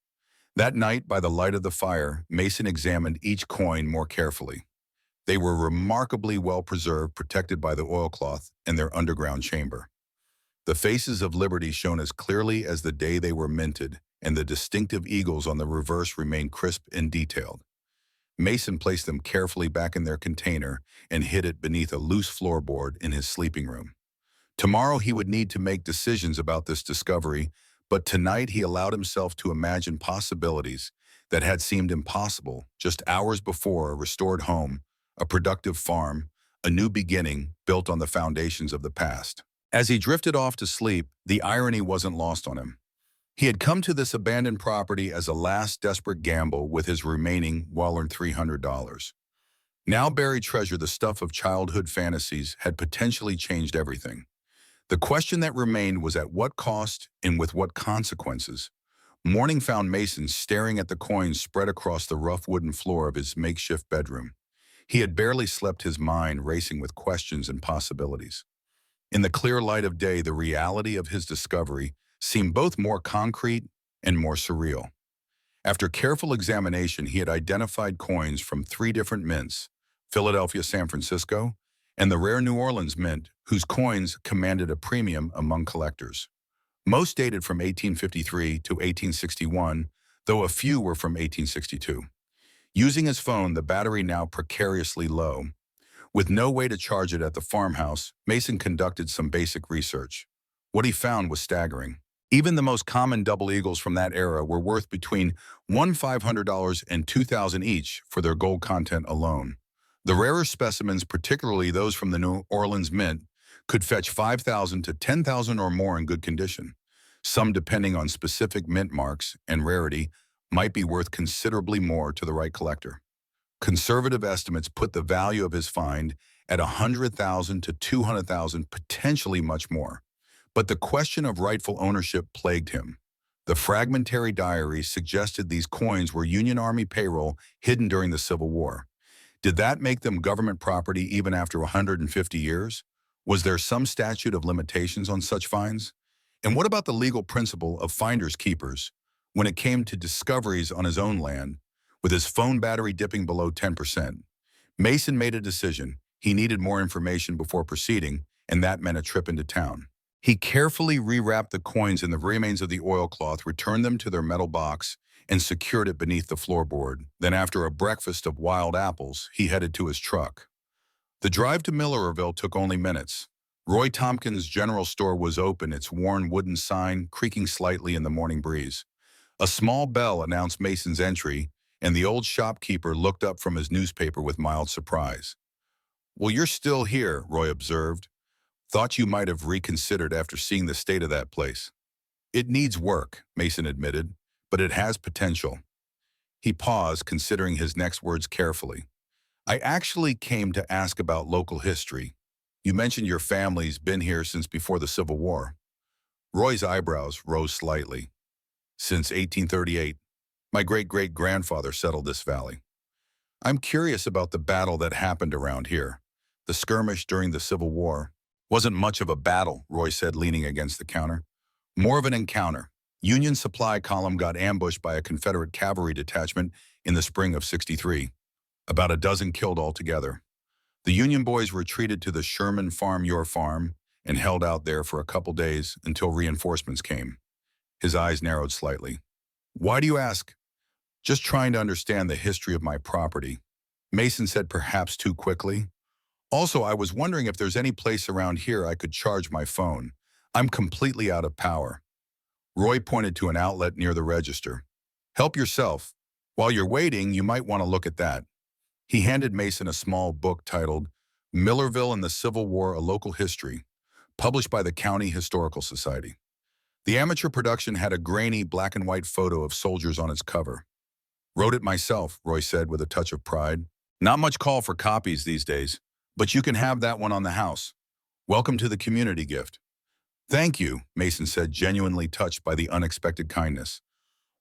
That night, by the light of the fire, Mason examined each coin more carefully. They were remarkably well preserved, protected by the oilcloth and their underground chamber. The faces of liberty shone as clearly as the day they were minted, and the distinctive eagles on the reverse remained crisp and detailed. Mason placed them carefully back in their container and hid it beneath a loose floorboard in his sleeping room. Tomorrow he would need to make decisions about this discovery, but tonight he allowed himself to imagine possibilities that had seemed impossible just hours before: a restored home, a productive farm, a new beginning built on the foundations of the past. As he drifted off to sleep, the irony wasn't lost on him. He had come to this abandoned property as a last desperate gamble with his remaining well-earned $300. Now buried treasure, the stuff of childhood fantasies, had potentially changed everything. The question that remained was at what cost and with what consequences. Morning found Mason staring at the coins spread across the rough wooden floor of his makeshift bedroom. He had barely slept, his mind racing with questions and possibilities. In the clear light of day, the reality of his discovery seemed both more concrete and more surreal. After careful examination, he had identified coins from 3 different mints: Philadelphia, San Francisco, and the rare New Orleans mint, whose coins commanded a premium among collectors. Most dated from 1853 to 1861, though a few were from 1862. Using his phone, the battery now precariously low, with no way to charge it at the farmhouse, Mason conducted some basic research. What he found was staggering. Even the most common double eagles from that era were worth between $1,500 and $2,000 each for their gold content alone. The rarer specimens, particularly those from the New Orleans Mint, could fetch $5,000 to $10,000 or more in good condition. Some, depending on specific mint marks and rarity, might be worth considerably more to the right collector. Conservative estimates put the value of his find at $100,000 to $200,000, potentially much more. But the question of rightful ownership plagued him. The fragmentary diaries suggested these coins were Union Army payroll hidden during the Civil War. Did that make them government property even after 150 years? Was there some statute of limitations on such finds? And what about the legal principle of finders keepers? When it came to discoveries on his own land, With his phone battery dipping below 10%, Mason made a decision. He needed more information before proceeding, and that meant a trip into town. He carefully rewrapped the coins in the remains of the oilcloth, returned them to their metal box, and secured it beneath the floorboard. Then, after a breakfast of wild apples, he headed to his truck. The drive to Millerville took only minutes. Roy Tompkins' general store was open, its worn wooden sign creaking slightly in the morning breeze. A small bell announced Mason's entry, and the old shopkeeper looked up from his newspaper with mild surprise. "Well, you're still here," Roy observed. "Thought you might have reconsidered after seeing the state of that place." "It needs work," Mason admitted, "but it has potential." He paused, considering his next words carefully. "I actually came to ask about local history. You mentioned your family's been here since before the Civil War." Roy's eyebrows rose slightly. "Since 1838. My great-great-grandfather settled this valley. I'm curious about the battle that happened around here. The skirmish during the Civil War." "Wasn't much of a battle," Roy said, leaning against the counter. "More of an encounter. Union supply column got ambushed by a Confederate cavalry detachment in the spring of '63. About a dozen killed altogether. The Union boys retreated to the Sherman farm, your farm, and held out there for a couple days until reinforcements came." His eyes narrowed slightly. "Why do you ask?" "Just trying to understand the history of my property," Mason said, perhaps too quickly. "Also, I was wondering if there's any place around here I could charge my phone. I'm completely out of power." Roy pointed to an outlet near the register. "Help yourself. While you're waiting, you might want to look at that." He handed Mason a small book titled Millerville and the Civil War, A Local History, published by the County Historical Society. The amateur production had a grainy black and white photo of soldiers on its cover. "Wrote it myself," Roy said with a touch of pride. "Not much call for copies these days, but you can have that one on the house. Welcome to the community gift." "Thank you," Mason said, genuinely touched by the unexpected kindness.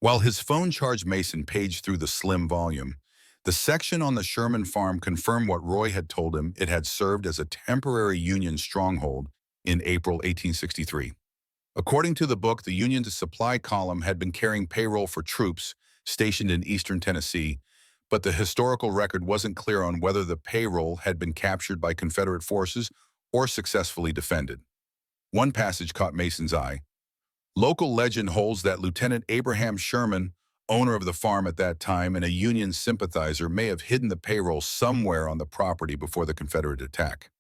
While his phone charged, Mason paged through the slim volume. The section on the Sherman farm confirmed what Roy had told him. It had served as a temporary Union stronghold in April 1863. According to the book, the Union's supply column had been carrying payroll for troops stationed in eastern Tennessee, but the historical record wasn't clear on whether the payroll had been captured by Confederate forces or successfully defended. One passage caught Mason's eye. "Local legend holds that Lieutenant Abraham Sherman, owner of the farm at that time and a Union sympathizer, may have hidden the payroll somewhere on the property before the Confederate attack.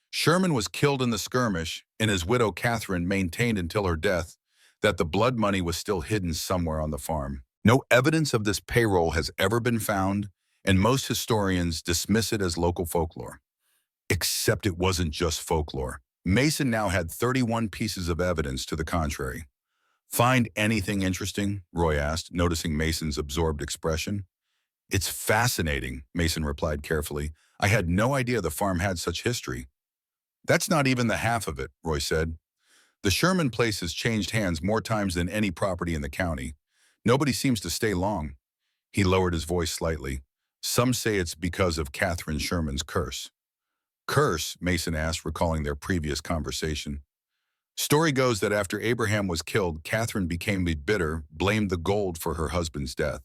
Sherman was killed in the skirmish, and his widow Catherine maintained until her death that the blood money was still hidden somewhere on the farm. No evidence of this payroll has ever been found, and most historians dismiss it as local folklore." Except it wasn't just folklore. Mason now had 31 pieces of evidence to the contrary. "Find anything interesting?" Roy asked, noticing Mason's absorbed expression. "It's fascinating," Mason replied carefully. "I had no idea the farm had such history." "That's not even the half of it," Roy said. "The Sherman place has changed hands more times than any property in the county. Nobody seems to stay long." He lowered his voice slightly. "Some say it's because of Catherine Sherman's curse." "Curse?" Mason asked, recalling their previous conversation. "Story goes that after Abraham was killed, Catherine became bitter, blamed the gold for her husband's death.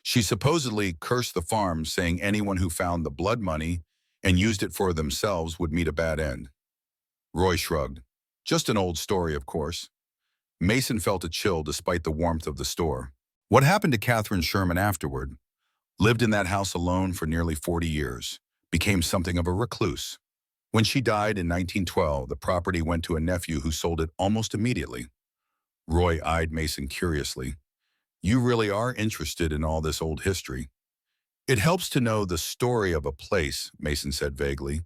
She supposedly cursed the farm, saying anyone who found the blood money and used it for themselves would meet a bad end." Roy shrugged. "Just an old story, of course." Mason felt a chill despite the warmth of the store. "What happened to Catherine Sherman afterward?" "Lived in that house alone for nearly 40 years. Became something of a recluse. When she died in 1912, the property went to a nephew who sold it almost immediately." Roy eyed Mason curiously. "You really are interested in all this old history." "It helps to know the story of a place," Mason said vaguely.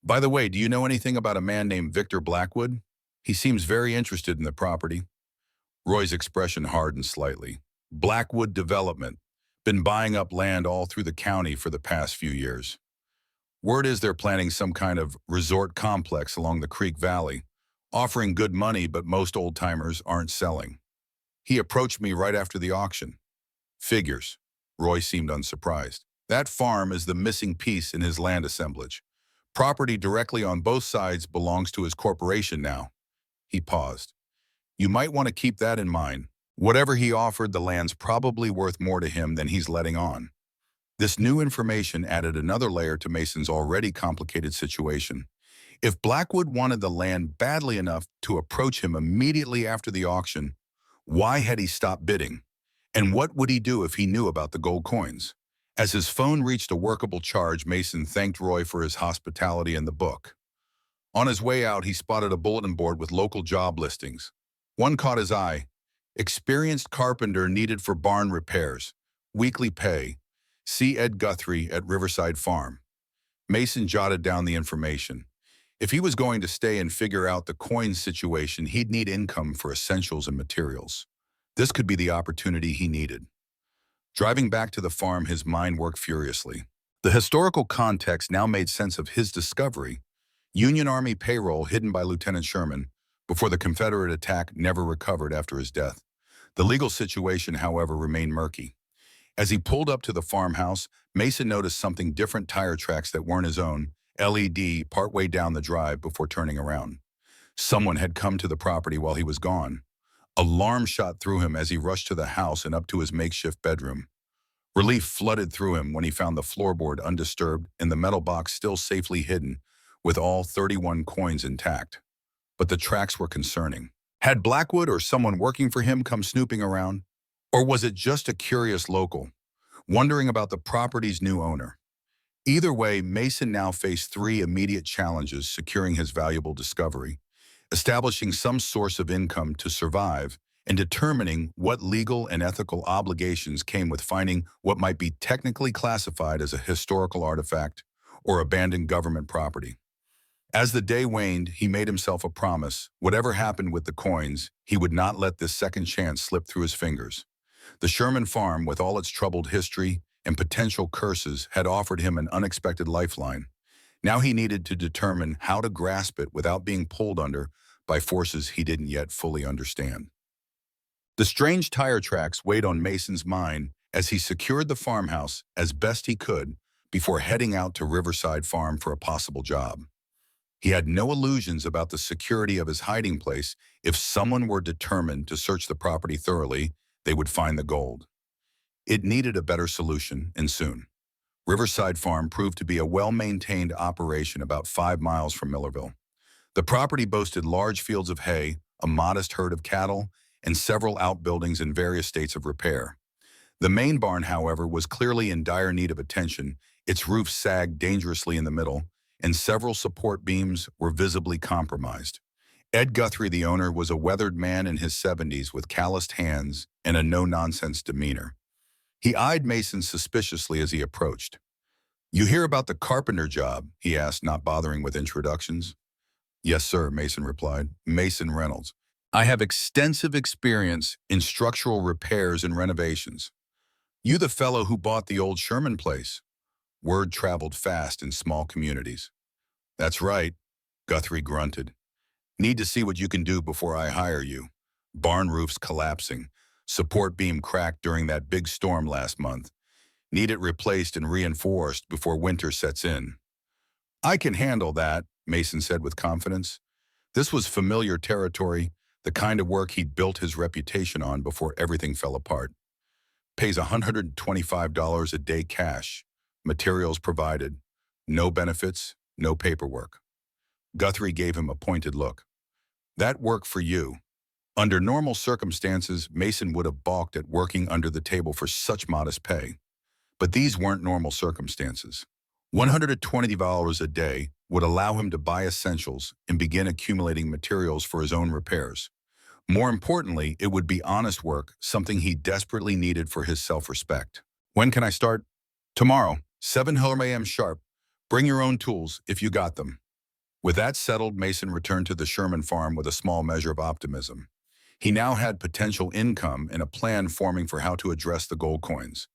"By the way, do you know anything about a man named Victor Blackwood? He seems very interested in the property." Roy's expression hardened slightly. "Blackwood Development. Been buying up land all through the county for the past few years. Word is they're planning some kind of resort complex along the Creek Valley, offering good money, but most old-timers aren't selling. He approached me right after the auction." "Figures." Roy seemed unsurprised. "That farm is the missing piece in his land assemblage. Property directly on both sides belongs to his corporation now." He paused. "You might want to keep that in mind. Whatever he offered, the land's probably worth more to him than he's letting on." This new information added another layer to Mason's already complicated situation. If Blackwood wanted the land badly enough to approach him immediately after the auction, why had he stopped bidding? And what would he do if he knew about the gold coins? As his phone reached a workable charge, Mason thanked Roy for his hospitality and the book. On his way out, he spotted a bulletin board with local job listings. One caught his eye. Experienced carpenter needed for barn repairs. Weekly pay. See Ed Guthrie at Riverside Farm. Mason jotted down the information. If he was going to stay and figure out the coin situation, he'd need income for essentials and materials. This could be the opportunity he needed. Driving back to the farm, his mind worked furiously. The historical context now made sense of his discovery. Union Army payroll hidden by Lieutenant Sherman before the Confederate attack never recovered after his death. The legal situation, however, remained murky. As he pulled up to the farmhouse, Mason noticed something different: tire tracks that weren't his own, LED, partway down the drive before turning around. Someone had come to the property while he was gone. Alarm shot through him as he rushed to the house and up to his makeshift bedroom. Relief flooded through him when he found the floorboard undisturbed and the metal box still safely hidden, with all 31 coins intact. But the tracks were concerning. Had Blackwood or someone working for him come snooping around? Or was it just a curious local, wondering about the property's new owner? Either way, Mason now faced three immediate challenges: securing his valuable discovery, establishing some source of income to survive, and determining what legal and ethical obligations came with finding what might be technically classified as a historical artifact or abandoned government property. As the day waned, he made himself a promise: whatever happened with the coins, he would not let this second chance slip through his fingers. The Sherman farm, with all its troubled history and potential curses, had offered him an unexpected lifeline. Now he needed to determine how to grasp it without being pulled under by forces he didn't yet fully understand. The strange tire tracks weighed on Mason's mind as he secured the farmhouse as best he could before heading out to Riverside Farm for a possible job. He had no illusions about the security of his hiding place. If someone were determined to search the property thoroughly, they would find the gold. It needed a better solution, and soon. Riverside Farm proved to be a well-maintained operation about 5 miles from Millerville. The property boasted large fields of hay, a modest herd of cattle, and several outbuildings in various states of repair. The main barn, however, was clearly in dire need of attention. Its roof sagged dangerously in the middle, and several support beams were visibly compromised. Ed Guthrie, the owner, was a weathered man in his 70s with calloused hands and a no-nonsense demeanor. He eyed Mason suspiciously as he approached. "You hear about the carpenter job?" he asked, not bothering with introductions. "Yes, sir," Mason replied. "Mason Reynolds. I have extensive experience in structural repairs and renovations." "You the fellow who bought the old Sherman place?" Word traveled fast in small communities. "That's right," Guthrie grunted. "Need to see what you can do before I hire you. Barn roofs collapsing. Support beam cracked during that big storm last month. Need it replaced and reinforced before winter sets in." "I can handle that," Mason said with confidence. This was familiar territory, the kind of work he'd built his reputation on before everything fell apart. "Pays $125 a day cash. Materials provided. No benefits, no paperwork." Guthrie gave him a pointed look. "That work for you?" Under normal circumstances, Mason would have balked at working under the table for such modest pay. But these weren't normal circumstances. $120 a day would allow him to buy essentials and begin accumulating materials for his own repairs. More importantly, it would be honest work, something he desperately needed for his self-respect. "When can I start?" "Tomorrow, 7 a.m. sharp. Bring your own tools, if you got them." With that settled, Mason returned to the Sherman farm with a small measure of optimism. He now had potential income and a plan forming for how to address the gold coins.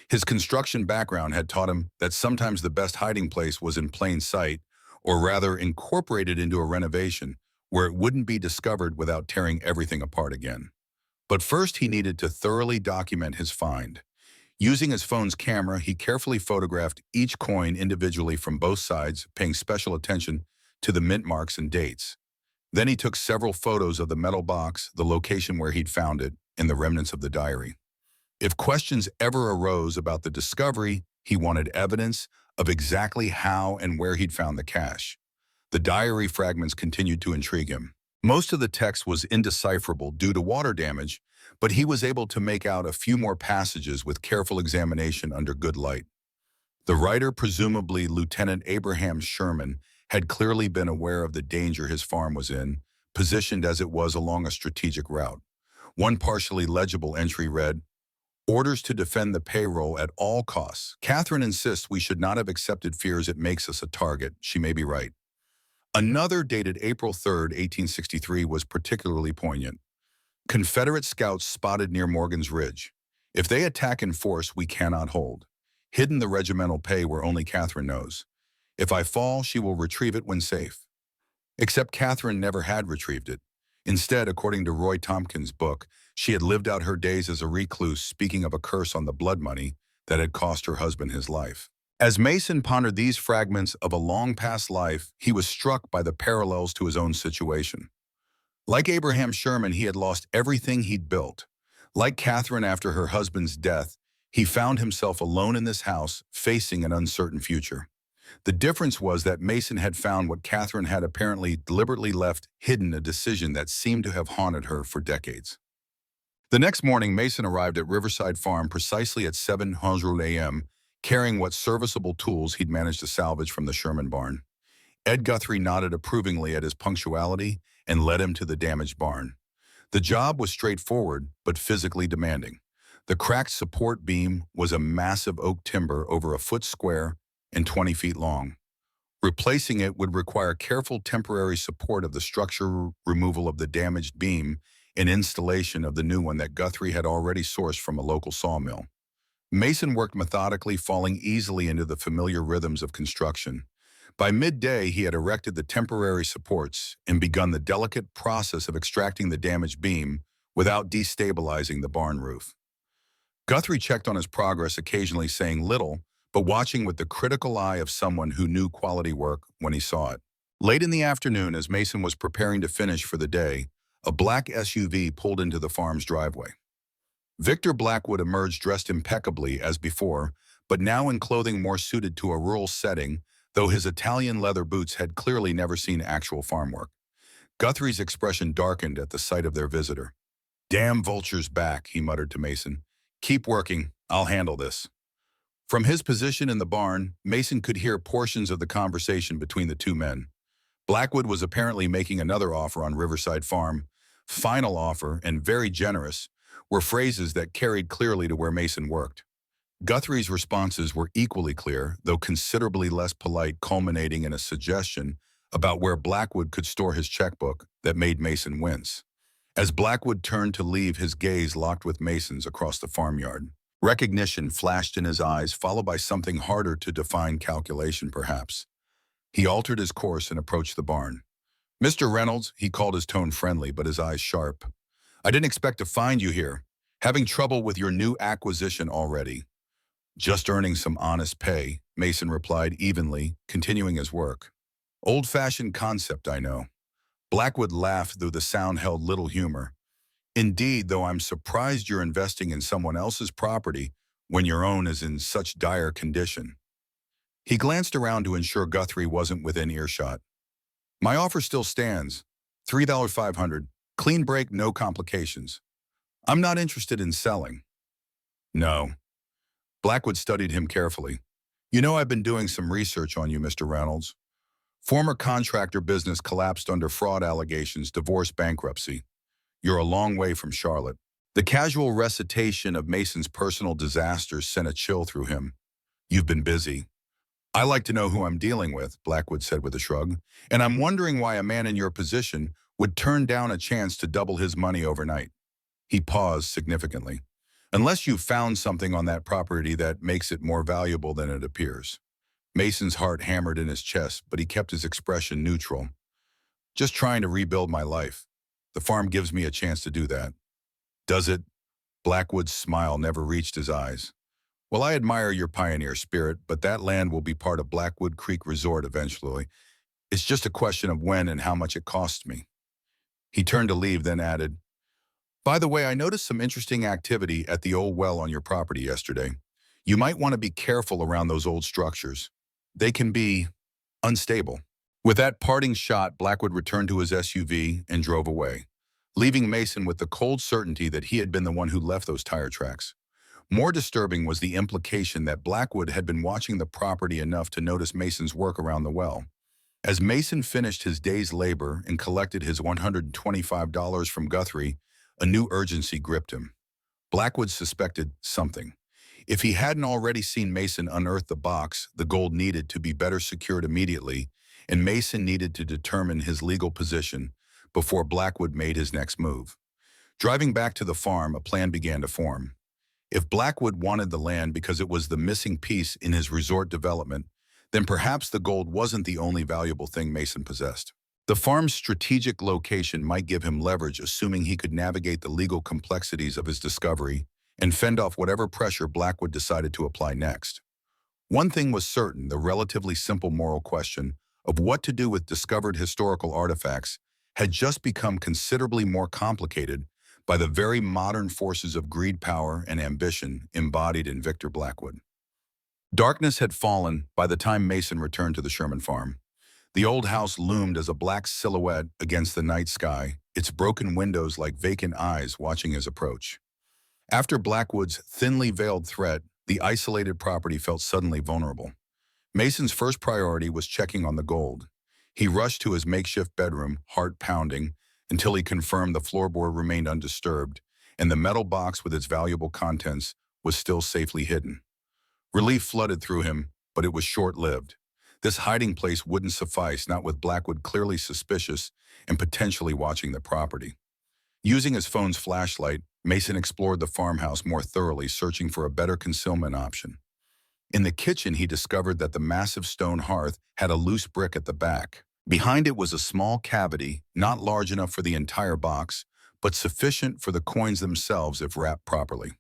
His construction background had taught him that sometimes the best hiding place was in plain sight, or rather incorporated into a renovation, where it wouldn't be discovered without tearing everything apart again. But first, he needed to thoroughly document his find. Using his phone's camera, he carefully photographed each coin individually from both sides, paying special attention to the mint marks and dates. Then he took several photos of the metal box, the location where he'd found it, and the remnants of the diary. If questions ever arose about the discovery, He wanted evidence of exactly how and where he'd found the cash. The diary fragments continued to intrigue him. Most of the text was indecipherable due to water damage, but he was able to make out a few more passages with careful examination under good light. The writer, presumably Lieutenant Abraham Sherman, had clearly been aware of the danger his farm was in, positioned as it was along a strategic route. One partially legible entry read, "Orders to defend the payroll at all costs. Catherine insists we should not have accepted fears it makes us a target. She may be right." Another, dated April 3, 1863, was particularly poignant. "Confederate scouts spotted near Morgan's Ridge. If they attack in force, we cannot hold. Hidden the regimental pay where only Catherine knows. If I fall, she will retrieve it when safe." Except Catherine never had retrieved it. Instead, according to Roy Tompkins' book, she had lived out her days as a recluse, speaking of a curse on the blood money that had cost her husband his life. As Mason pondered these fragments of a long-past life, he was struck by the parallels to his own situation. Like Abraham Sherman, he had lost everything he'd built. Like Catherine after her husband's death, he found himself alone in this house, facing an uncertain future. The difference was that Mason had found what Catherine had apparently deliberately left hidden, a decision that seemed to have haunted her for decades. The next morning, Mason arrived at Riverside Farm precisely at 7:00 a.m., carrying what serviceable tools he'd managed to salvage from the Sherman barn. Ed Guthrie nodded approvingly at his punctuality and led him to the damaged barn. The job was straightforward, but physically demanding. The cracked support beam was a massive oak timber over a foot square and 20 feet long. Replacing it would require careful temporary support of the structure, removal of the damaged beam, and installation of the new one that Guthrie had already sourced from a local sawmill. Mason worked methodically, falling easily into the familiar rhythms of construction. By midday, he had erected the temporary supports and begun the delicate process of extracting the damaged beam without destabilizing the barn roof. Guthrie checked on his progress, occasionally saying little, but watching with the critical eye of someone who knew quality work when he saw it. Late in the afternoon, as Mason was preparing to finish for the day, a black SUV pulled into the farm's driveway. Victor Blackwood emerged dressed impeccably as before, but now in clothing more suited to a rural setting, though his Italian leather boots had clearly never seen actual farm work. Guthrie's expression darkened at the sight of their visitor. "Damn vulture's back," he muttered to Mason. "Keep working. I'll handle this." From his position in the barn, Mason could hear portions of the conversation between the two men. Blackwood was apparently making another offer on Riverside Farm. "Final offer," and "very generous," were phrases that carried clearly to where Mason worked. Guthrie's responses were equally clear, though considerably less polite, culminating in a suggestion about where Blackwood could store his checkbook that made Mason wince. As Blackwood turned to leave, his gaze locked with Mason's across the farmyard. Recognition flashed in his eyes, followed by something harder to define, calculation perhaps. He altered his course and approached the barn. "Mr. Reynolds," he called, his tone friendly but his eyes sharp. "I didn't expect to find you here. Having trouble with your new acquisition already?" "Just earning some honest pay," Mason replied evenly, continuing his work. "Old-fashioned concept, I know." Blackwood laughed, though the sound held little humor. "Indeed, though I'm surprised you're investing in someone else's property when your own is in such dire condition." He glanced around to ensure Guthrie wasn't within earshot. "My offer still stands. $3,500. Clean break, no complications. I'm not interested in selling." "No." Blackwood studied him carefully. "You know, I've been doing some research on you, Mr. Reynolds. Former contractor business collapsed under fraud allegations, divorce, bankruptcy. You're a long way from Charlotte." The casual recitation of Mason's personal disasters sent a chill through him. "You've been busy." "I like to know who I'm dealing with," Blackwood said with a shrug, "and I'm wondering why a man in your position would turn down a chance to double his money overnight." He paused significantly. "Unless you've found something on that property that makes it more valuable than it appears." Mason's heart hammered in his chest, but he kept his expression neutral. "Just trying to rebuild my life. The farm gives me a chance to do that." "Does it?" Blackwood's smile never reached his eyes. "Well, I admire your pioneer spirit, but that land will be part of Blackwood Creek Resort eventually. It's just a question of when and how much it costs me." He turned to leave, then added, "By the way, I noticed some interesting activity at the old well on your property yesterday. You might want to be careful around those old structures. They can be unstable. With that parting shot, Blackwood returned to his SUV and drove away, leaving Mason with the cold certainty that he had been the one who left those tire tracks. More disturbing was the implication that Blackwood had been watching the property enough to notice Mason's work around the well. As Mason finished his day's labor and collected his $125 from Guthrie, a new urgency gripped him. Blackwood suspected something. If he hadn't already seen Mason unearth the box, the gold needed to be better secured immediately, and Mason needed to determine his legal position before Blackwood made his next move. Driving back to the farm, a plan began to form. If Blackwood wanted the land because it was the missing piece in his resort development, then perhaps the gold wasn't the only valuable thing Mason possessed. The farm's strategic location might give him leverage, assuming he could navigate the legal complexities of his discovery and fend off whatever pressure Blackwood decided to apply next. One thing was certain: the relatively simple moral question of what to do with discovered historical artifacts had just become considerably more complicated by the very modern forces of greed, power, and ambition embodied in Victor Blackwood. Darkness had fallen by the time Mason returned to the Sherman farm. The old house loomed as a black silhouette against the night sky, its broken windows like vacant eyes watching his approach. After Blackwood's thinly veiled threat, the isolated property felt suddenly vulnerable. Mason's first priority was checking on the gold. He rushed to his makeshift bedroom, heart pounding, until he confirmed the floorboard remained undisturbed, and the metal box with its valuable contents was still safely hidden. Relief flooded through him, but it was short-lived. This hiding place wouldn't suffice, not with Blackwood clearly suspicious and potentially watching the property. Using his phone's flashlight, Mason explored the farmhouse more thoroughly, searching for a better concealment option. In the kitchen, he discovered that the massive stone hearth had a loose brick at the back. Behind it was a small cavity, not large enough for the entire box, but sufficient for the coins themselves if wrapped properly.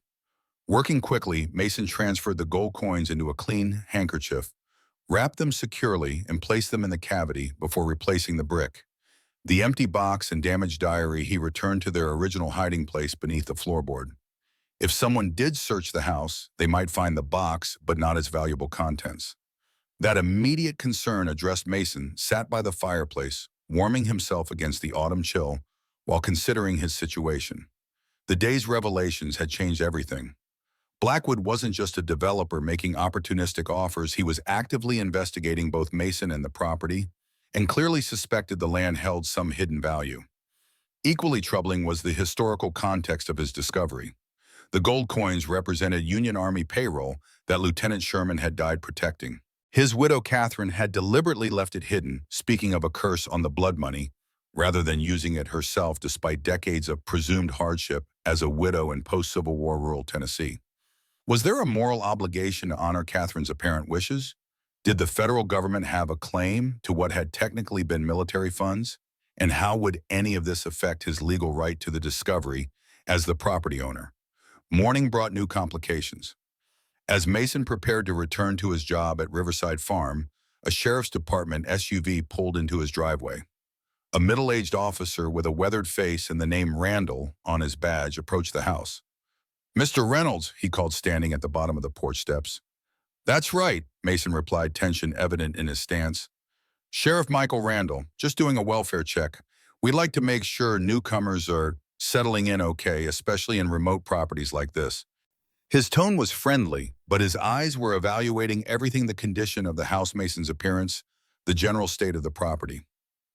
Working quickly, Mason transferred the gold coins into a clean handkerchief, wrapped them securely, and placed them in the cavity before replacing the brick. The empty box and damaged diary he returned to their original hiding place beneath the floorboard. If someone did search the house, they might find the box, but not its valuable contents. That immediate concern addressed Mason sat by the fireplace, warming himself against the autumn chill while considering his situation. The day's revelations had changed everything. Blackwood wasn't just a developer making opportunistic offers. He was actively investigating both Mason and the property, and clearly suspected the land held some hidden value. Equally troubling was the historical context of his discovery. The gold coins represented Union Army payroll that Lieutenant Sherman had died protecting. His widow Catherine had deliberately left it hidden, speaking of a curse on the blood money, rather than using it herself despite decades of presumed hardship as a widow in post-Civil War rural Tennessee. Was there a moral obligation to honor Catherine's apparent wishes? Did the federal government have a claim to what had technically been military funds? And how would any of this affect his legal right to the discovery as the property owner? Morning brought new complications. As Mason prepared to return to his job at Riverside Farm, a sheriff's department SUV pulled into his driveway. A middle-aged officer with a weathered face and the name Randall on his badge approached the house. "Mr. Reynolds," he called, standing at the bottom of the porch steps. "That's right," Mason replied, tension evident in his stance. "Sheriff Michael Randall, just doing a welfare check. We'd like to make sure newcomers are settling in okay, especially in remote properties like this." His tone was friendly, but his eyes were evaluating everything: the condition of the house, Mason's appearance, the general state of the property.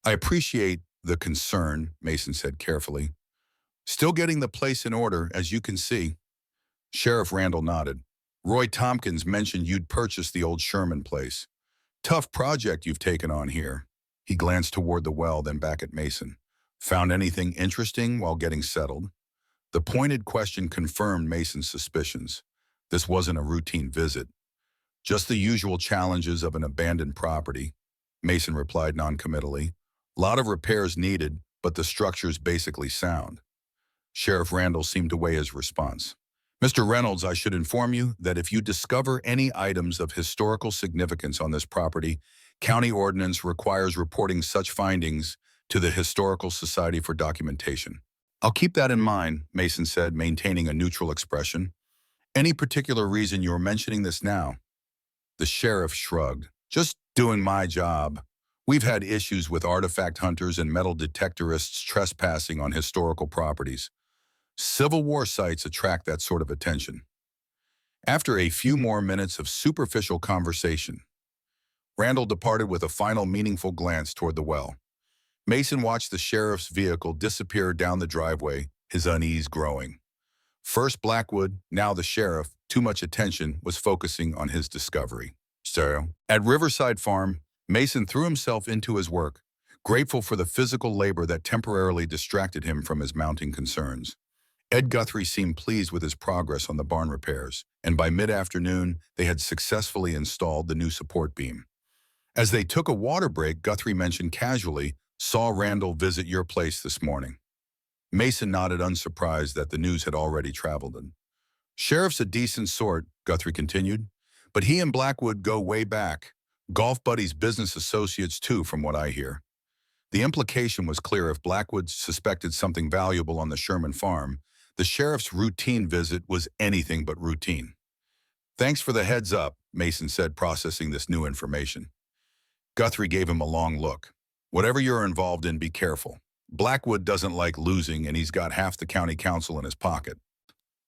"I appreciate the concern," Mason said carefully. "Still getting the place in order, as you can see." Sheriff Randall nodded. "Roy Tompkins mentioned you'd purchased the old Sherman place. Tough project you've taken on here." He glanced toward the well, then back at Mason. "Found anything interesting while getting settled?" The pointed question confirmed Mason's suspicions. This wasn't a routine visit. "Just the usual challenges of an abandoned property," Mason replied noncommittally. "Lot of repairs needed, but the structure's basically sound." Sheriff Randall seemed to weigh his response. "Mr. Reynolds, I should inform you that if you discover any items of historical significance on this property, county ordinance requires reporting such findings to the Historical Society for documentation." "I'll keep that in mind," Mason said, maintaining a neutral expression. Any particular reason you're mentioning this now? The sheriff shrugged. Just doing my job. We've had issues with artifact hunters and metal detectorists trespassing on historical properties. Civil War sites attract that sort of attention. After a few more minutes of superficial conversation, Randall departed with a final meaningful glance toward the well. Mason watched the sheriff's vehicle disappear down the driveway, his unease growing. First Blackwood, now the sheriff, too much attention was focusing on his discovery. So, at Riverside Farm, Mason threw himself into his work, grateful for the physical labor that temporarily distracted him from his mounting concerns. Ed Guthrie seemed pleased with his progress on the barn repairs, and by mid-afternoon, they had successfully installed the new support beam. As they took a water break, Guthrie mentioned casually, "Saw Randall visit your place this morning." Mason nodded, unsurprised that the news had already traveled. "Sheriff's a decent sort," Guthrie continued, "but he and Blackwood go way back. Golf buddies, business associates too, from what I hear." The implication was clear. If Blackwood suspected something valuable on the Sherman farm, the sheriff's routine visit was anything but routine. "Thanks for the heads up," Mason said, processing this new information. Guthrie gave him a long look. "Whatever you're involved in, be careful. Blackwood doesn't like losing, and he's got half the county council in his pocket."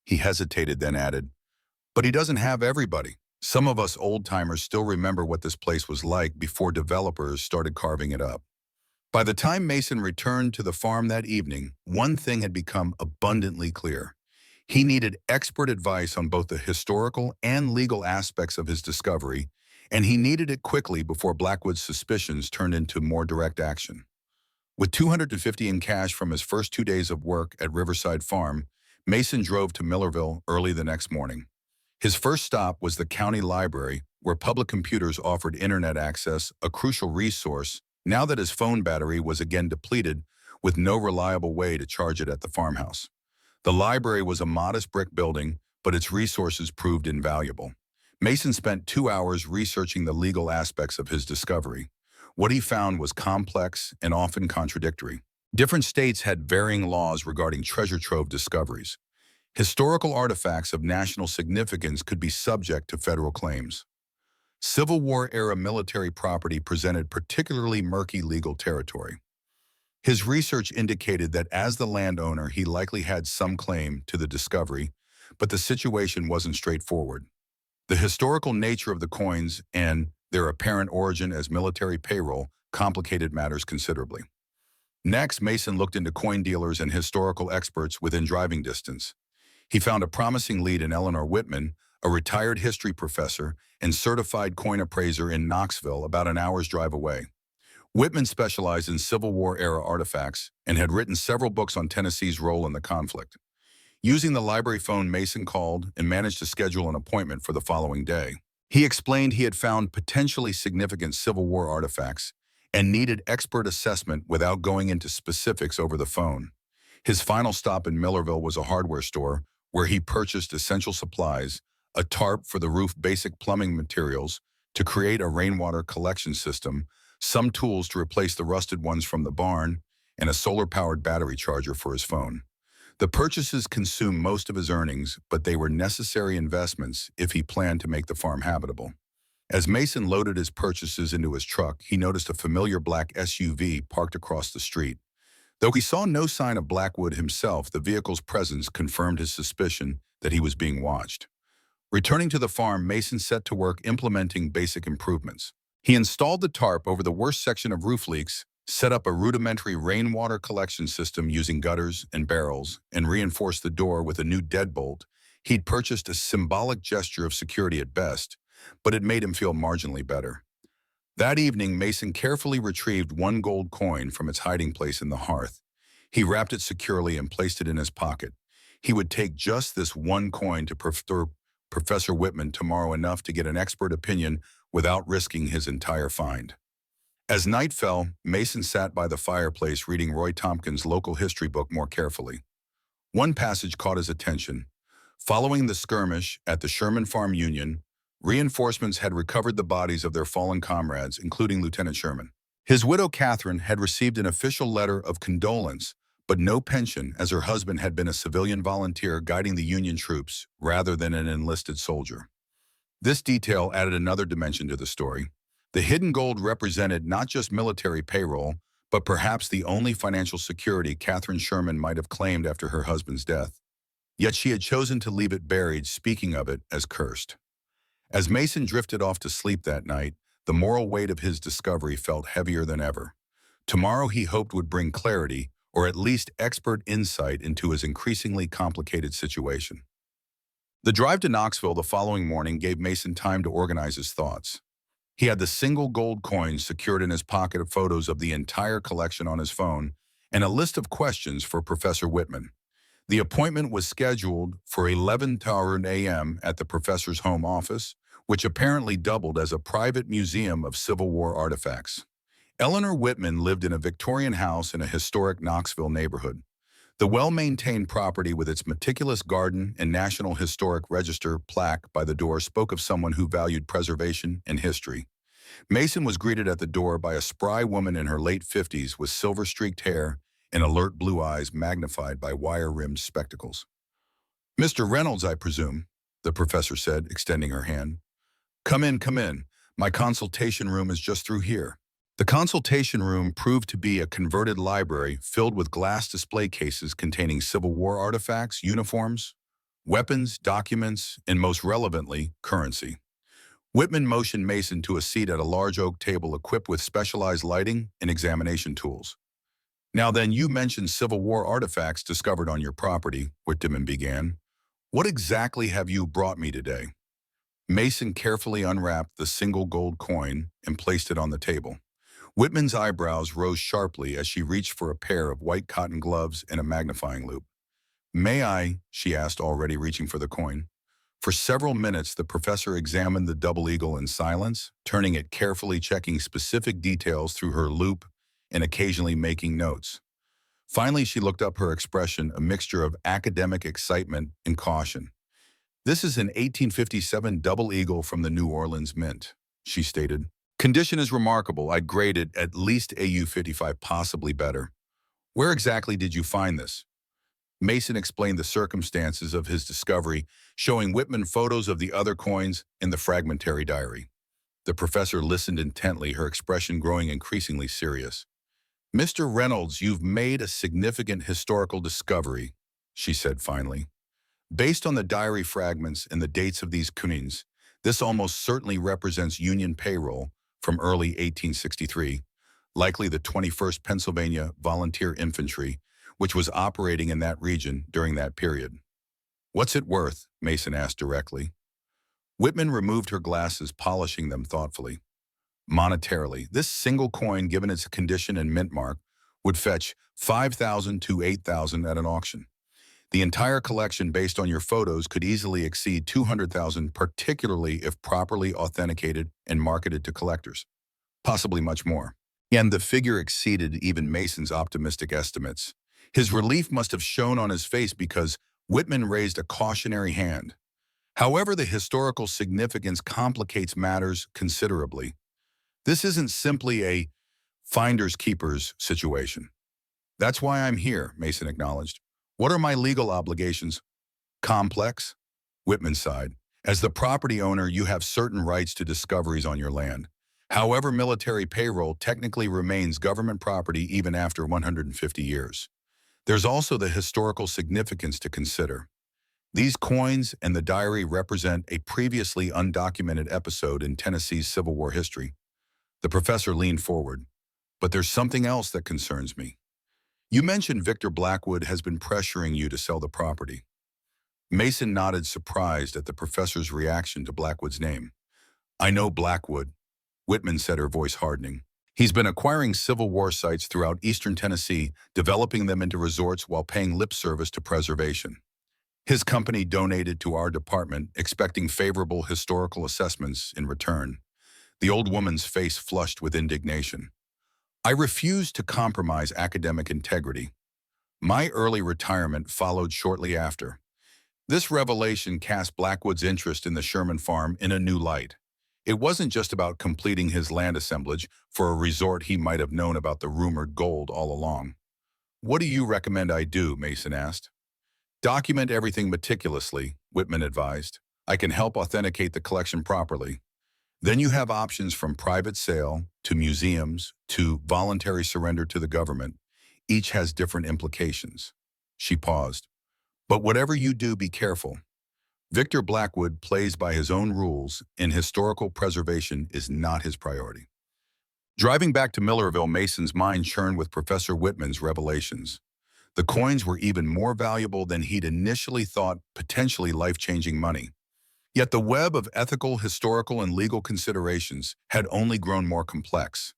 He hesitated, then added, "But he doesn't have everybody. Some of us old-timers still remember what this place was like before developers started carving it up." By the time Mason returned to the farm that evening, one thing had become abundantly clear. He needed expert advice on both the historical and legal aspects of his discovery, and he needed it quickly before Blackwood's suspicions turned into more direct action. With $250 in cash from his first 2 days of work at Riverside Farm, Mason drove to Millerville early the next morning. His first stop was the county library, where public computers offered internet access, a crucial resource now that his phone battery was again depleted with no reliable way to charge it at the farmhouse. The library was a modest brick building, but its resources proved invaluable. Mason spent 2 hours researching the legal aspects of his discovery. What he found was complex and often contradictory. Different states had varying laws regarding treasure trove discoveries. Historical artifacts of national significance could be subject to federal claims. Civil War-era military property presented particularly murky legal territory. His research indicated that as the landowner, he likely had some claim to the discovery, but the situation wasn't straightforward. The historical nature of the coins and their apparent origin as military payroll complicated matters considerably. Next, Mason looked into coin dealers and historical experts within driving distance. He found a promising lead in Eleanor Whitman, a retired history professor and certified coin appraiser in Knoxville, about an hour's drive away. Whitman specialized in Civil War-era artifacts and had written several books on Tennessee's role in the conflict. Using the library phone, Mason called and managed to schedule an appointment for the following day. He explained he had found potentially significant Civil War artifacts and needed expert assessment without going into specifics over the phone. His final stop in Millerville was a hardware store where he purchased essential supplies, a tarp for the roof, basic plumbing materials to create a rainwater collection system, some tools to replace the rusted ones from the barn, and a solar-powered battery charger for his phone. The purchases consumed most of his earnings, but they were necessary investments if he planned to make the farm habitable. As Mason loaded his purchases into his truck, he noticed a familiar black SUV parked across the street. Though he saw no sign of Blackwood himself, the vehicle's presence confirmed his suspicion that he was being watched. Returning to the farm, Mason set to work implementing basic improvements. He installed the tarp over the worst section of roof leaks, set up a rudimentary rainwater collection system using gutters and barrels, and reinforced the door with a new deadbolt. He'd purchased a symbolic gesture of security at best, but it made him feel marginally better. That evening, Mason carefully retrieved one gold coin from its hiding place in the hearth. He wrapped it securely and placed it in his pocket. He would take just this one coin to Professor Whitman tomorrow, enough to get an expert opinion without risking his entire find. As night fell, Mason sat by the fireplace reading Roy Tompkins' local history book more carefully. One passage caught his attention. Following the skirmish at the Sherman Farm Union, reinforcements had recovered the bodies of their fallen comrades, including Lieutenant Sherman. His widow, Catherine, had received an official letter of condolence, but no pension as her husband had been a civilian volunteer guiding the Union troops rather than an enlisted soldier. This detail added another dimension to the story. The hidden gold represented not just military payroll, but perhaps the only financial security Catherine Sherman might have claimed after her husband's death. Yet she had chosen to leave it buried, speaking of it as cursed. As Mason drifted off to sleep that night, the moral weight of his discovery felt heavier than ever. Tomorrow he hoped would bring clarity, or at least expert insight into his increasingly complicated situation. The drive to Knoxville the following morning gave Mason time to organize his thoughts. He had the single gold coin secured in his pocket of photos of the entire collection on his phone and a list of questions for Professor Whitman. The appointment was scheduled for 11:00 a.m. at the professor's home office, which apparently doubled as a private museum of Civil War artifacts. Eleanor Whitman lived in a Victorian house in a historic Knoxville neighborhood. The well-maintained property with its meticulous garden and National Historic Register plaque by the door spoke of someone who valued preservation and history. Mason was greeted at the door by a spry woman in her late 50s with silver-streaked hair and alert blue eyes magnified by wire-rimmed spectacles. "Mr. Reynolds, I presume," the professor said, extending her hand. Come in, come in. My consultation room is just through here." The consultation room proved to be a converted library filled with glass display cases containing Civil War artifacts, uniforms, weapons, documents, and most relevantly, currency. Whitman motioned Mason to a seat at a large oak table equipped with specialized lighting and examination tools. "Now then, you mentioned Civil War artifacts discovered on your property," Whitman began. "What exactly have you brought me today?" Mason carefully unwrapped the single gold coin and placed it on the table. Whitman's eyebrows rose sharply as she reached for a pair of white cotton gloves and a magnifying loupe. "May I?" she asked, already reaching for the coin. For several minutes, the professor examined the double eagle in silence, turning it carefully, checking specific details through her loupe and occasionally making notes. Finally, she looked up, her expression a mixture of academic excitement and caution. "This is an 1857 double eagle from the New Orleans Mint," she stated. "Condition is remarkable. I'd grade it at least AU 55, possibly better. Where exactly did you find this?" Mason explained the circumstances of his discovery, showing Whitman photos of the other coins in the fragmentary diary. The professor listened intently, her expression growing increasingly serious. "Mr. Reynolds, you've made a significant historical discovery," she said finally. "Based on the diary fragments and the dates of these coins, this almost certainly represents Union payroll from early 1863, likely the 21st Pennsylvania Volunteer Infantry, which was operating in that region during that period." "What's it worth?" Mason asked directly. Whitman removed her glasses, polishing them thoughtfully. "Monetarily, this single coin, given its condition and mint mark, would fetch $5,000 to $8,000 at an auction. The entire collection, based on your photos, could easily exceed $200,000, particularly if properly authenticated and marketed to collectors. Possibly much more." And the figure exceeded even Mason's optimistic estimates. His relief must have shown on his face because Whitman raised a cautionary hand. "However, the historical significance complicates matters considerably. This isn't simply a finders-keepers situation." "That's why I'm here," Mason acknowledged. "What are my legal obligations?" "Complex," Whitman sighed. "As the property owner, you have certain rights to discoveries on your land. However, military payroll technically remains government property even after 150 years. There's also the historical significance to consider. These coins and the diary represent a previously undocumented episode in Tennessee's Civil War history." The professor leaned forward. "But there's something else that concerns me. You mentioned Victor Blackwood has been pressuring you to sell the property." Mason nodded, surprised at the professor's reaction to Blackwood's name. "I know Blackwood," Whitman said, her voice hardening. "He's been acquiring Civil War sites throughout eastern Tennessee, developing them into resorts while paying lip service to preservation. His company donated to our department, expecting favorable historical assessments in return." The old woman's face flushed with indignation. "I refuse to compromise academic integrity. My early retirement followed shortly after." This revelation cast Blackwood's interest in the Sherman farm in a new light. It wasn't just about completing his land assemblage for a resort he might have known about the rumored gold all along. "What do you recommend I do?" Mason asked. "Document everything meticulously," Whitman advised. "I can help authenticate the collection properly. Then you have options from private sale to museums to voluntary surrender to the government. Each has different implications." She paused. "But whatever you do, be careful. Victor Blackwood plays by his own rules, and historical preservation is not his priority." Driving back to Millerville, Mason's mind churned with Professor Whitman's revelations. The coins were even more valuable than he'd initially thought, potentially life-changing money. Yet the web of ethical, historical, and legal considerations had only grown more complex.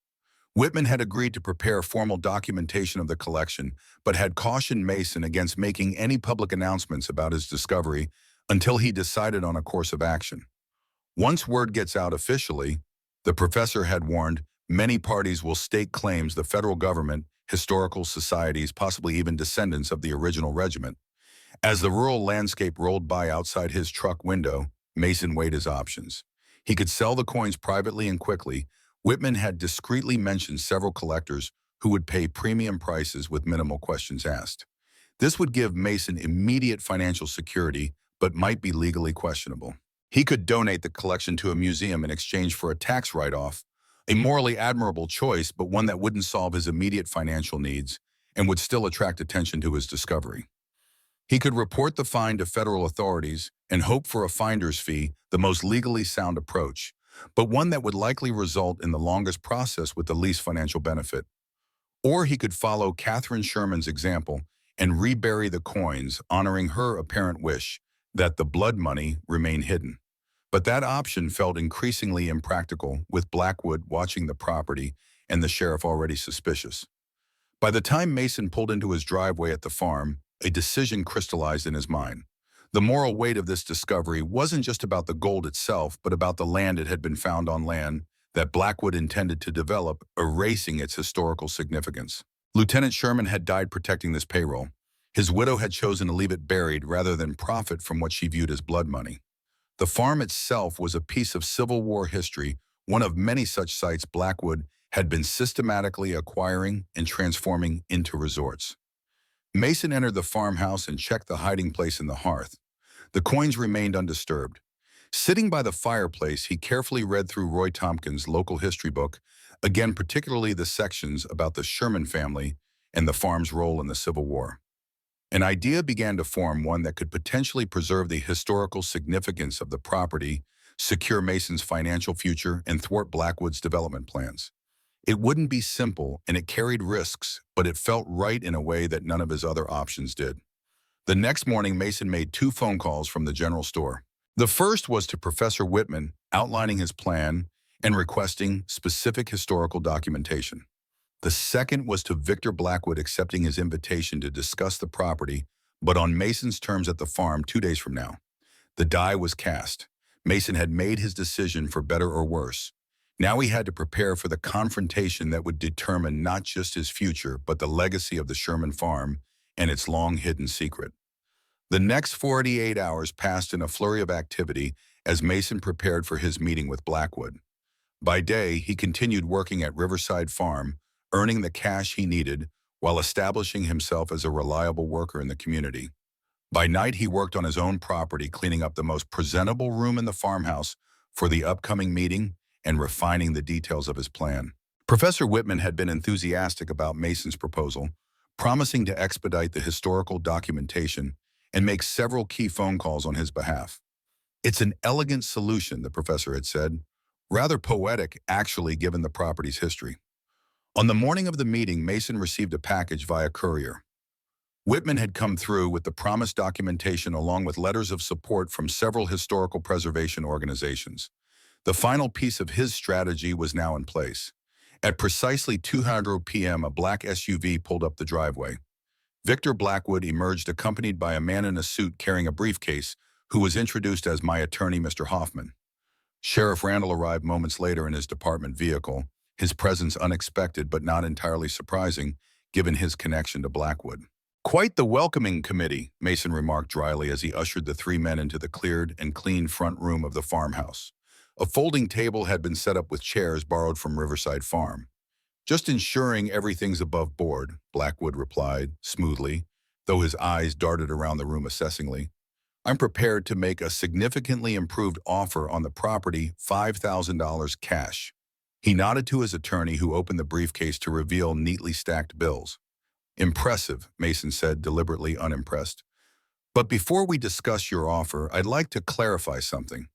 Whitman had agreed to prepare formal documentation of the collection, but had cautioned Mason against making any public announcements about his discovery until he decided on a course of action. Once word gets out officially, the professor had warned, many parties will stake claims: the federal government, historical societies, possibly even descendants of the original regiment. As the rural landscape rolled by outside his truck window, Mason weighed his options. He could sell the coins privately and quickly. Whitman had discreetly mentioned several collectors who would pay premium prices with minimal questions asked. This would give Mason immediate financial security, but might be legally questionable. He could donate the collection to a museum in exchange for a tax write-off, a morally admirable choice, but one that wouldn't solve his immediate financial needs and would still attract attention to his discovery. He could report the find to federal authorities and hope for a finder's fee, the most legally sound approach, but one that would likely result in the longest process with the least financial benefit. Or he could follow Catherine Sherman's example and rebury the coins, honoring her apparent wish that the blood money remain hidden. But that option felt increasingly impractical, with Blackwood watching the property and the sheriff already suspicious. By the time Mason pulled into his driveway at the farm, a decision crystallized in his mind. The moral weight of this discovery wasn't just about the gold itself, but about the land it had been found on, land that Blackwood intended to develop, erasing its historical significance. Lieutenant Sherman had died protecting this payroll. His widow had chosen to leave it buried rather than profit from what she viewed as blood money. The farm itself was a piece of Civil War history, one of many such sites Blackwood had been systematically acquiring and transforming into resorts. Mason entered the farmhouse and checked the hiding place in the hearth. The coins remained undisturbed. Sitting by the fireplace, he carefully read through Roy Tompkins' local history book, again particularly the sections about the Sherman family and the farm's role in the Civil War. An idea began to form, one that could potentially preserve the historical significance of the property, secure Mason's financial future, and thwart Blackwood's development plans. It wouldn't be simple, and it carried risks, but it felt right in a way that none of his other options did. The next morning, Mason made 2 phone calls from the general store. The first was to Professor Whitman, outlining his plan and requesting specific historical documentation. The second was to Victor Blackwood, accepting his invitation to discuss the property, but on Mason's terms at the farm 2 days from now. The die was cast. Mason had made his decision, for better or worse. Now he had to prepare for the confrontation that would determine not just his future, but the legacy of the Sherman farm and its long-hidden secret. The next 48 hours passed in a flurry of activity as Mason prepared for his meeting with Blackwood. By day, he continued working at Riverside Farm, earning the cash he needed while establishing himself as a reliable worker in the community. By night, he worked on his own property, cleaning up the most presentable room in the farmhouse for the upcoming meeting and refining the details of his plan. Professor Whitman had been enthusiastic about Mason's proposal, promising to expedite the historical documentation and make several key phone calls on his behalf. "It's an elegant solution," the professor had said. "Rather poetic, actually, given the property's history." On the morning of the meeting, Mason received a package via courier. Whitman had come through with the promised documentation, along with letters of support from several historical preservation organizations. The final piece of his strategy was now in place. At precisely 2:00 p.m., a black SUV pulled up the driveway. Victor Blackwood emerged, accompanied by a man in a suit carrying a briefcase, who was introduced as "my attorney, Mr. Hoffman." Sheriff Randall arrived moments later in his department vehicle, his presence unexpected but not entirely surprising, given his connection to Blackwood. "Quite the welcoming committee," Mason remarked dryly as he ushered the 3 men into the cleared and clean front room of the farmhouse. A folding table had been set up with chairs borrowed from Riverside Farm. Just ensuring everything's above board, Blackwood replied, smoothly, though his eyes darted around the room assessingly. I'm prepared to make a significantly improved offer on the property, $5,000 cash. He nodded to his attorney, who opened the briefcase to reveal neatly stacked bills. Impressive, Mason said, deliberately unimpressed. But before we discuss your offer, I'd like to clarify something.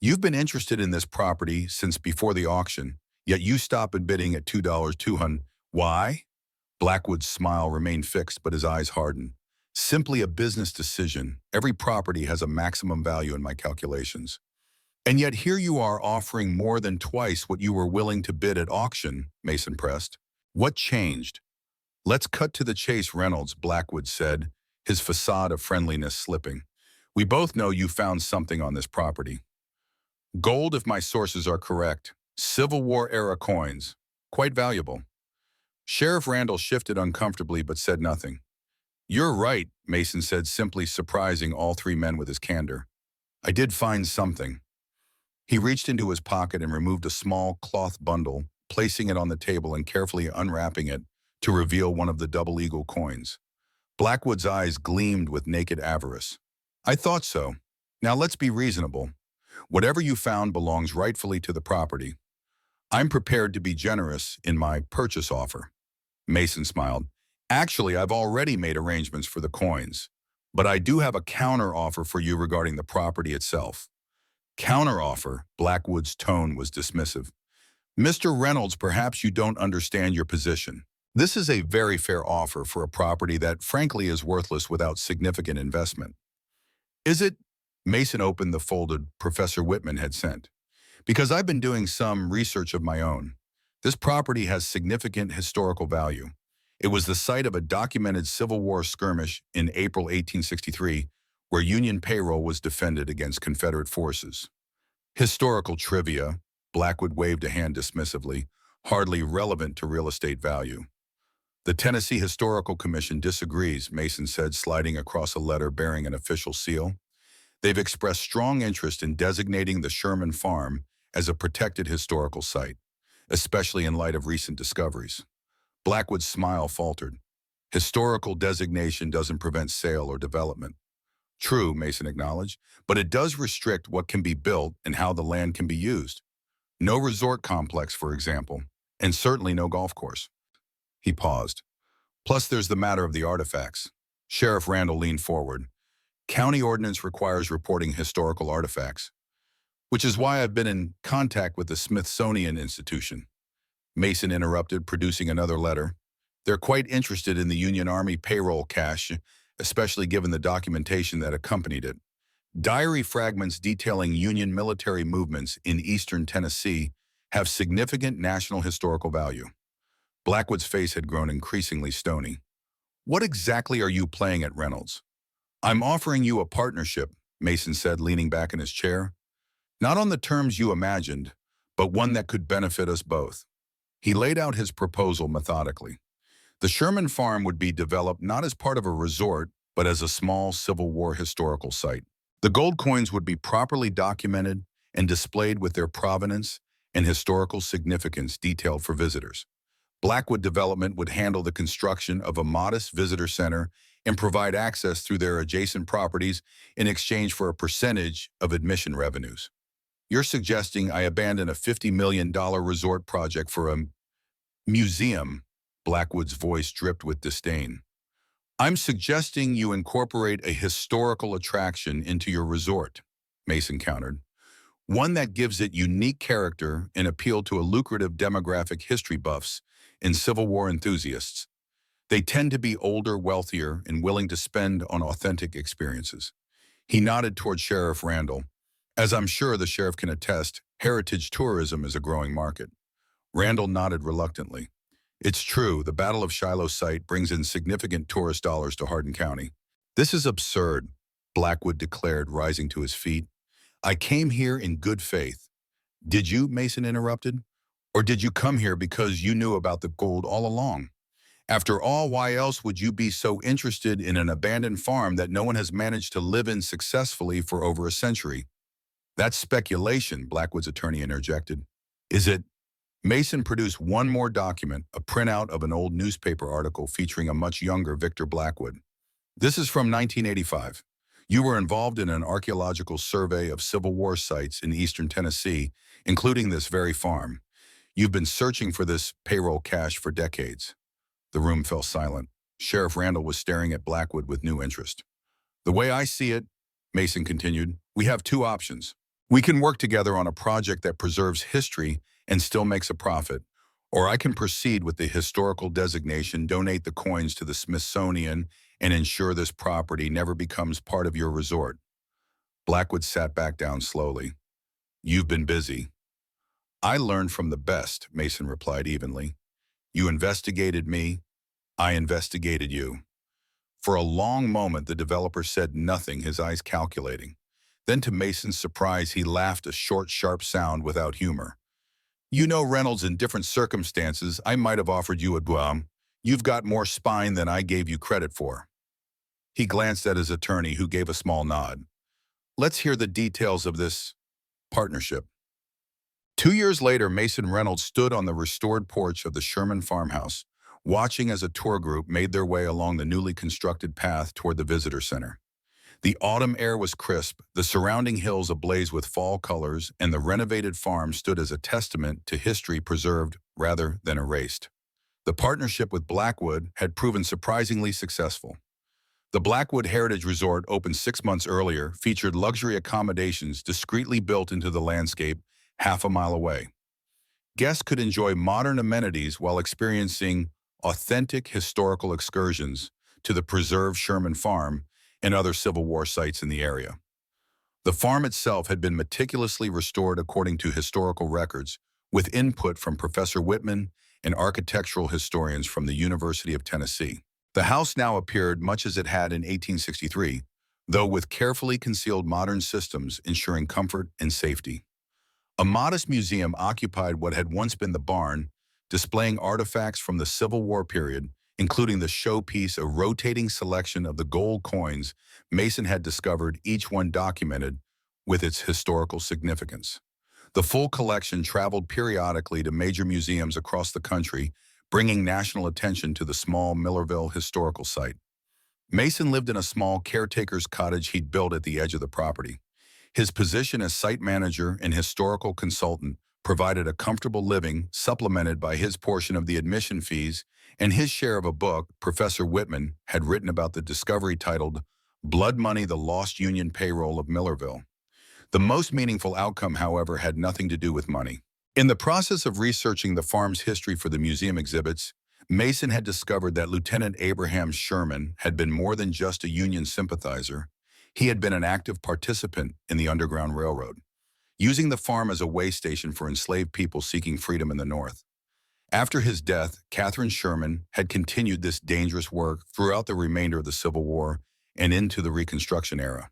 You've been interested in this property since before the auction, yet you stop at bidding at $2,200. Why? Blackwood's smile remained fixed, but his eyes hardened. Simply a business decision. Every property has a maximum value in my calculations. And yet here you are offering more than twice what you were willing to bid at auction, Mason pressed. What changed? Let's cut to the chase, Reynolds, Blackwood said, his facade of friendliness slipping. We both know you found something on this property. Gold, if my sources are correct. Civil War-era coins. Quite valuable. Sheriff Randall shifted uncomfortably but said nothing. You're right, Mason said, simply surprising all three men with his candor. I did find something. He reached into his pocket and removed a small cloth bundle, placing it on the table and carefully unwrapping it to reveal one of the double eagle coins. Blackwood's eyes gleamed with naked avarice. I thought so. Now let's be reasonable. Whatever you found belongs rightfully to the property. I'm prepared to be generous in my purchase offer. Mason smiled. Actually, I've already made arrangements for the coins, but I do have a counter offer for you regarding the property itself. Counter offer? Blackwood's tone was dismissive. Mr. Reynolds, perhaps you don't understand your position. This is a very fair offer for a property that frankly is worthless without significant investment. Is it? Mason opened the folded Professor Whitman had sent. Because I've been doing some research of my own. This property has significant historical value. It was the site of a documented Civil War skirmish in April 1863, where Union payroll was defended against Confederate forces. Historical trivia, Blackwood waved a hand dismissively, hardly relevant to real estate value. The Tennessee Historical Commission disagrees, Mason said, sliding across a letter bearing an official seal. They've expressed strong interest in designating the Sherman farm as a protected historical site, especially in light of recent discoveries. Blackwood's smile faltered. Historical designation doesn't prevent sale or development. True, Mason acknowledged, but it does restrict what can be built and how the land can be used. No resort complex, for example, and certainly no golf course. He paused. Plus, there's the matter of the artifacts. Sheriff Randall leaned forward. County ordinance requires reporting historical artifacts, which is why I've been in contact with the Smithsonian Institution. Mason interrupted, producing another letter. They're quite interested in the Union Army payroll cache, especially given the documentation that accompanied it. Diary fragments detailing Union military movements in eastern Tennessee have significant national historical value. Blackwood's face had grown increasingly stony. What exactly are you playing at, Reynolds? I'm offering you a partnership, Mason said, leaning back in his chair. Not on the terms you imagined, but one that could benefit us both. He laid out his proposal methodically. The Sherman farm would be developed not as part of a resort, but as a small Civil War historical site. The gold coins would be properly documented and displayed with their provenance and historical significance detailed for visitors. Blackwood Development would handle the construction of a modest visitor center and provide access through their adjacent properties in exchange for a percentage of admission revenues. You're suggesting I abandon a $50 million resort project for a museum? Blackwood's voice dripped with disdain. I'm suggesting you incorporate a historical attraction into your resort, Mason countered. One that gives it unique character and appeal to a lucrative demographic: history buffs and Civil War enthusiasts. They tend to be older, wealthier, and willing to spend on authentic experiences. He nodded toward Sheriff Randall. As I'm sure the sheriff can attest, heritage tourism is a growing market. Randall nodded reluctantly. It's true, the Battle of Shiloh site brings in significant tourist dollars to Hardin County. This is absurd, Blackwood declared, rising to his feet. I came here in good faith. Did you? Mason interrupted. Or did you come here because you knew about the gold all along? After all, why else would you be so interested in an abandoned farm that no one has managed to live in successfully for over a century? That's speculation, Blackwood's attorney interjected. Is it? Mason produced one more document, a printout of an old newspaper article featuring a much younger Victor Blackwood. This is from 1985. You were involved in an archaeological survey of Civil War sites in eastern Tennessee, including this very farm. You've been searching for this payroll cache for decades. The room fell silent. Sheriff Randall was staring at Blackwood with new interest. The way I see it, Mason continued, we have two options. We can work together on a project that preserves history and still makes a profit, or I can proceed with the historical designation, donate the coins to the Smithsonian, and ensure this property never becomes part of your resort. Blackwood sat back down slowly. You've been busy. I learned from the best, Mason replied evenly. You investigated me, I investigated you. For a long moment, the developer said nothing, his eyes calculating. Then to Mason's surprise, he laughed, a short, sharp sound without humor. You know, Reynolds, in different circumstances, I might have offered you a dwam. You've got more spine than I gave you credit for. He glanced at his attorney, who gave a small nod. Let's hear the details of this partnership. 2 years later, Mason Reynolds stood on the restored porch of the Sherman farmhouse, watching as a tour group made their way along the newly constructed path toward the visitor center. The autumn air was crisp, the surrounding hills ablaze with fall colors, and the renovated farm stood as a testament to history preserved rather than erased. The partnership with Blackwood had proven surprisingly successful. The Blackwood Heritage Resort, opened 6 months earlier, featured luxury accommodations discreetly built into the landscape half a mile away. Guests could enjoy modern amenities while experiencing authentic historical excursions to the preserved Sherman farm and other Civil War sites in the area. The farm itself had been meticulously restored according to historical records, with input from Professor Whitman and architectural historians from the University of Tennessee. The house now appeared much as it had in 1863, though with carefully concealed modern systems ensuring comfort and safety. A modest museum occupied what had once been the barn, displaying artifacts from the Civil War period, including the showpiece, a rotating selection of the gold coins Mason had discovered, each one documented with its historical significance. The full collection traveled periodically to major museums across the country, bringing national attention to the small Millerville historical site. Mason lived in a small caretaker's cottage he'd built at the edge of the property. His position as site manager and historical consultant provided a comfortable living, supplemented by his portion of the admission fees and his share of a book Professor Whitman had written about the discovery titled Blood Money, the Lost Union Payroll of Millerville. The most meaningful outcome, however, had nothing to do with money. In the process of researching the farm's history for the museum exhibits, Mason had discovered that Lieutenant Abraham Sherman had been more than just a Union sympathizer. He had been an active participant in the Underground Railroad, using the farm as a way station for enslaved people seeking freedom in the North. After his death, Catherine Sherman had continued this dangerous work throughout the remainder of the Civil War and into the Reconstruction era.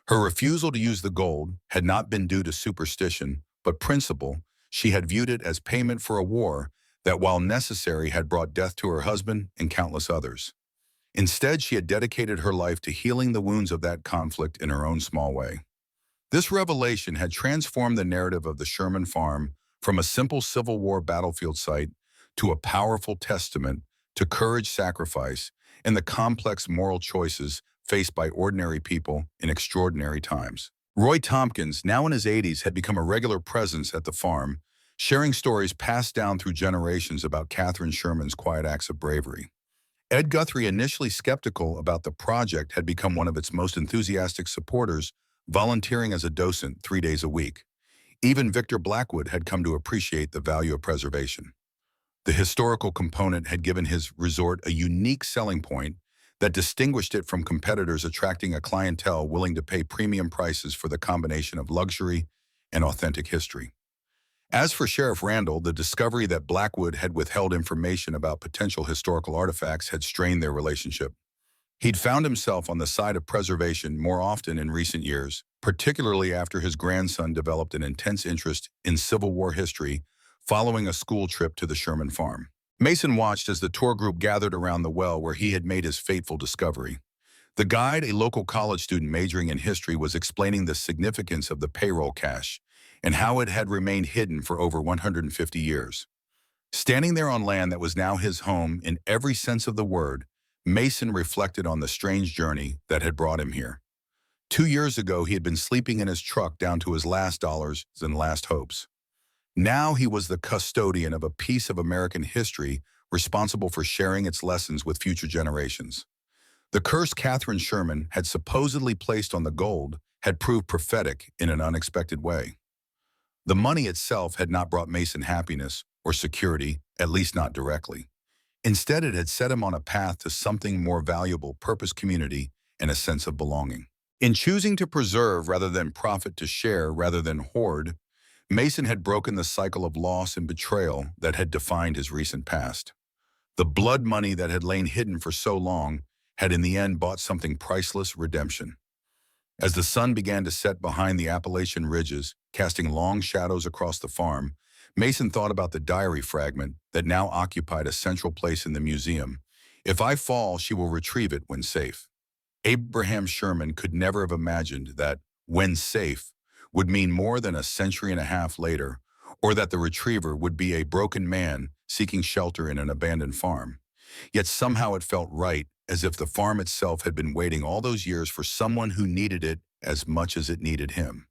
Her refusal to use the gold had not been due to superstition, but principle. She had viewed it as payment for a war that, while necessary, had brought death to her husband and countless others. Instead, she had dedicated her life to healing the wounds of that conflict in her own small way. This revelation had transformed the narrative of the Sherman farm from a simple Civil War battlefield site to a powerful testament to courage, sacrifice, and the complex moral choices faced by ordinary people in extraordinary times. Roy Tompkins, now in his 80s, had become a regular presence at the farm, sharing stories passed down through generations about Catherine Sherman's quiet acts of bravery. Ed Guthrie, initially skeptical about the project, had become one of its most enthusiastic supporters, volunteering as a docent 3 days a week. Even Victor Blackwood had come to appreciate the value of preservation. The historical component had given his resort a unique selling point that distinguished it from competitors, attracting a clientele willing to pay premium prices for the combination of luxury and authentic history. As for Sheriff Randall, the discovery that Blackwood had withheld information about potential historical artifacts had strained their relationship. He'd found himself on the side of preservation more often in recent years, particularly after his grandson developed an intense interest in Civil War history following a school trip to the Sherman farm. Mason watched as the tour group gathered around the well where he had made his fateful discovery. The guide, a local college student majoring in history, was explaining the significance of the payroll cache, and how it had remained hidden for over 150 years. Standing there on land that was now his home in every sense of the word, Mason reflected on the strange journey that had brought him here. 2 years ago, he had been sleeping in his truck down to his last dollars and last hopes. Now he was the custodian of a piece of American history responsible for sharing its lessons with future generations. The curse Catherine Sherman had supposedly placed on the gold had proved prophetic in an unexpected way. The money itself had not brought Mason happiness or security, at least not directly. Instead, it had set him on a path to something more valuable: purpose, community, and a sense of belonging. In choosing to preserve rather than profit, to share rather than hoard, Mason had broken the cycle of loss and betrayal that had defined his recent past. The blood money that had lain hidden for so long had in the end bought something priceless: redemption. As the sun began to set behind the Appalachian ridges, casting long shadows across the farm, Mason thought about the diary fragment that now occupied a central place in the museum. "If I fall, she will retrieve it when safe." Abraham Sherman could never have imagined that "when safe" would mean more than a century and a half later, or that the retriever would be a broken man seeking shelter in an abandoned farm. Yet somehow it felt right, as if the farm itself had been waiting all those years for someone who needed it as much as it needed him.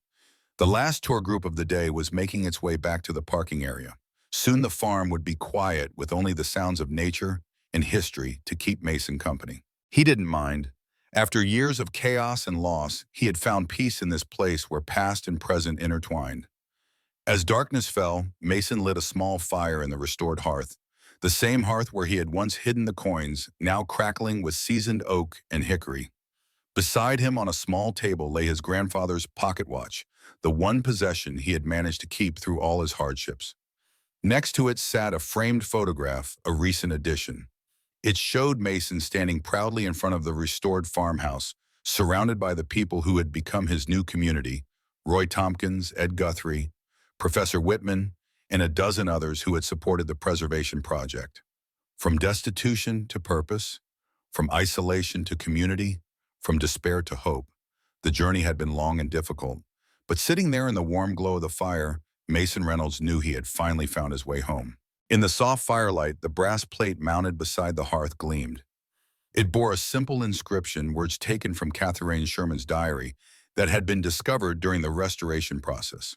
The last tour group of the day was making its way back to the parking area. Soon the farm would be quiet, with only the sounds of nature and history to keep Mason company. He didn't mind. After years of chaos and loss, he had found peace in this place where past and present intertwined. As darkness fell, Mason lit a small fire in the restored hearth, the same hearth where he had once hidden the coins, now crackling with seasoned oak and hickory. Beside him on a small table lay his grandfather's pocket watch, the one possession he had managed to keep through all his hardships. Next to it sat a framed photograph, a recent addition. It showed Mason standing proudly in front of the restored farmhouse, surrounded by the people who had become his new community: Roy Tompkins, Ed Guthrie, Professor Whitman, and a dozen others who had supported the preservation project. From destitution to purpose, from isolation to community, from despair to hope, the journey had been long and difficult. But sitting there in the warm glow of the fire, Mason Reynolds knew he had finally found his way home. In the soft firelight, the brass plate mounted beside the hearth gleamed. It bore a simple inscription, words taken from Catherine Sherman's diary that had been discovered during the restoration process.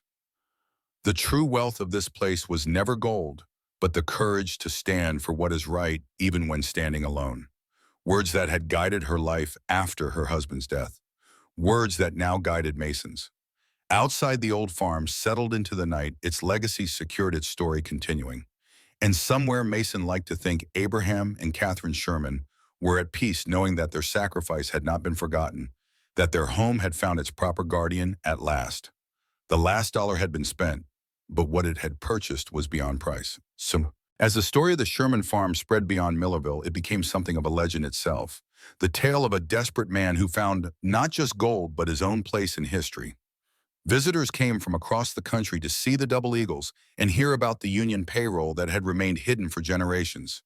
"The true wealth of this place was never gold, but the courage to stand for what is right even when standing alone." Words that had guided her life after her husband's death. Words that now guided Mason's. Outside the old farm, settled into the night, its legacy secured its story continuing. And somewhere Mason liked to think Abraham and Catherine Sherman were at peace, knowing that their sacrifice had not been forgotten, that their home had found its proper guardian at last. The last dollar had been spent, but what it had purchased was beyond price. So, as the story of the Sherman farm spread beyond Millerville, it became something of a legend itself. The tale of a desperate man who found not just gold, but his own place in history. Visitors came from across the country to see the Double Eagles and hear about the Union payroll that had remained hidden for generations.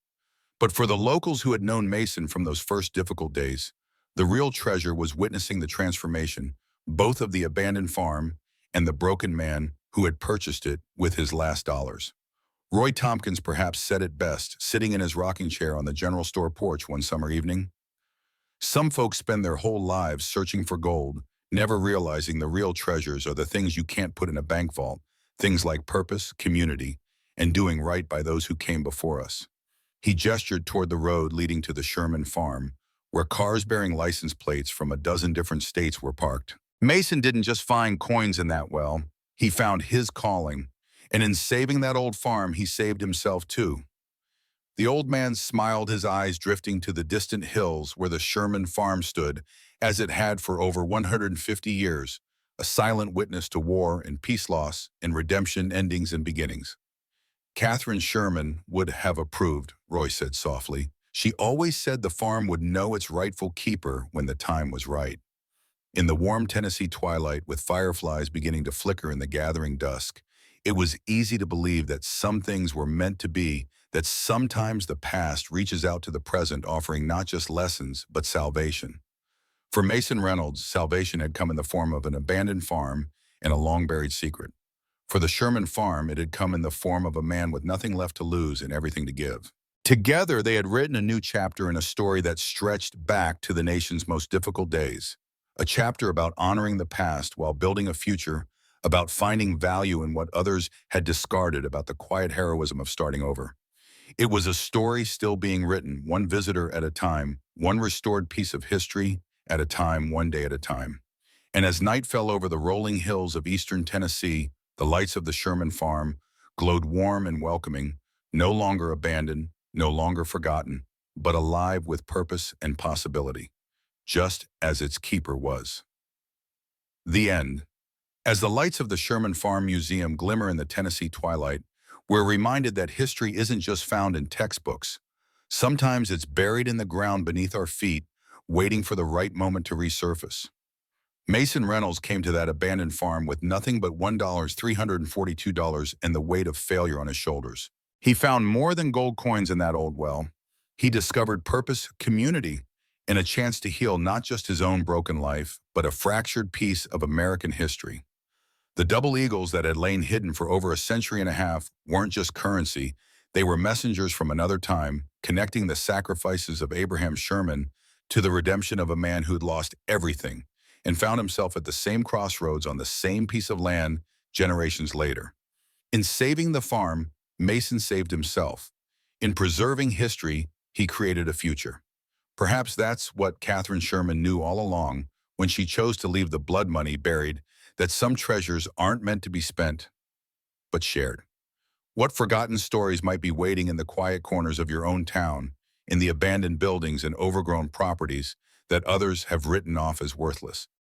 But for the locals who had known Mason from those first difficult days, the real treasure was witnessing the transformation, both of the abandoned farm and the broken man who had purchased it with his last dollars. Roy Tompkins perhaps said it best, sitting in his rocking chair on the general store porch one summer evening. "Some folks spend their whole lives searching for gold, never realizing the real treasures are the things you can't put in a bank vault, things like purpose, community, and doing right by those who came before us." He gestured toward the road leading to the Sherman farm, where cars bearing license plates from a dozen different states were parked. Mason didn't just find coins in that well, he found his calling. And in saving that old farm, he saved himself too. The old man smiled, his eyes drifting to the distant hills where the Sherman farm stood, as it had for over 150 years, a silent witness to war and peace loss and redemption, endings and beginnings. "Catherine Sherman would have approved," Roy said softly. "She always said the farm would know its rightful keeper when the time was right." In the warm Tennessee twilight, with fireflies beginning to flicker in the gathering dusk, it was easy to believe that some things were meant to be, that sometimes the past reaches out to the present, offering not just lessons, but salvation. For Mason Reynolds, salvation had come in the form of an abandoned farm and a long-buried secret. For the Sherman farm, it had come in the form of a man with nothing left to lose and everything to give. Together, they had written a new chapter in a story that stretched back to the nation's most difficult days. A chapter about honoring the past while building a future, about finding value in what others had discarded, about the quiet heroism of starting over. It was a story still being written, one visitor at a time, one restored piece of history at a time, one day at a time. And as night fell over the rolling hills of eastern Tennessee, the lights of the Sherman farm glowed warm and welcoming, no longer abandoned, no longer forgotten, but alive with purpose and possibility, just as its keeper was. The end. As the lights of the Sherman Farm Museum glimmer in the Tennessee twilight, we're reminded that history isn't just found in textbooks. Sometimes it's buried in the ground beneath our feet, waiting for the right moment to resurface. Mason Reynolds came to that abandoned farm with nothing but $1,342 and the weight of failure on his shoulders. He found more than gold coins in that old well. He discovered purpose, community, and a chance to heal not just his own broken life, but a fractured piece of American history. The double eagles that had lain hidden for over a century and a half weren't just currency, they were messengers from another time, connecting the sacrifices of Abraham Sherman to the redemption of a man who'd lost everything and found himself at the same crossroads on the same piece of land generations later. In saving the farm, Mason saved himself. In preserving history, he created a future. Perhaps that's what Catherine Sherman knew all along when she chose to leave the blood money buried, that some treasures aren't meant to be spent, but shared. What forgotten stories might be waiting in the quiet corners of your own town, in the abandoned buildings and overgrown properties that others have written off as worthless?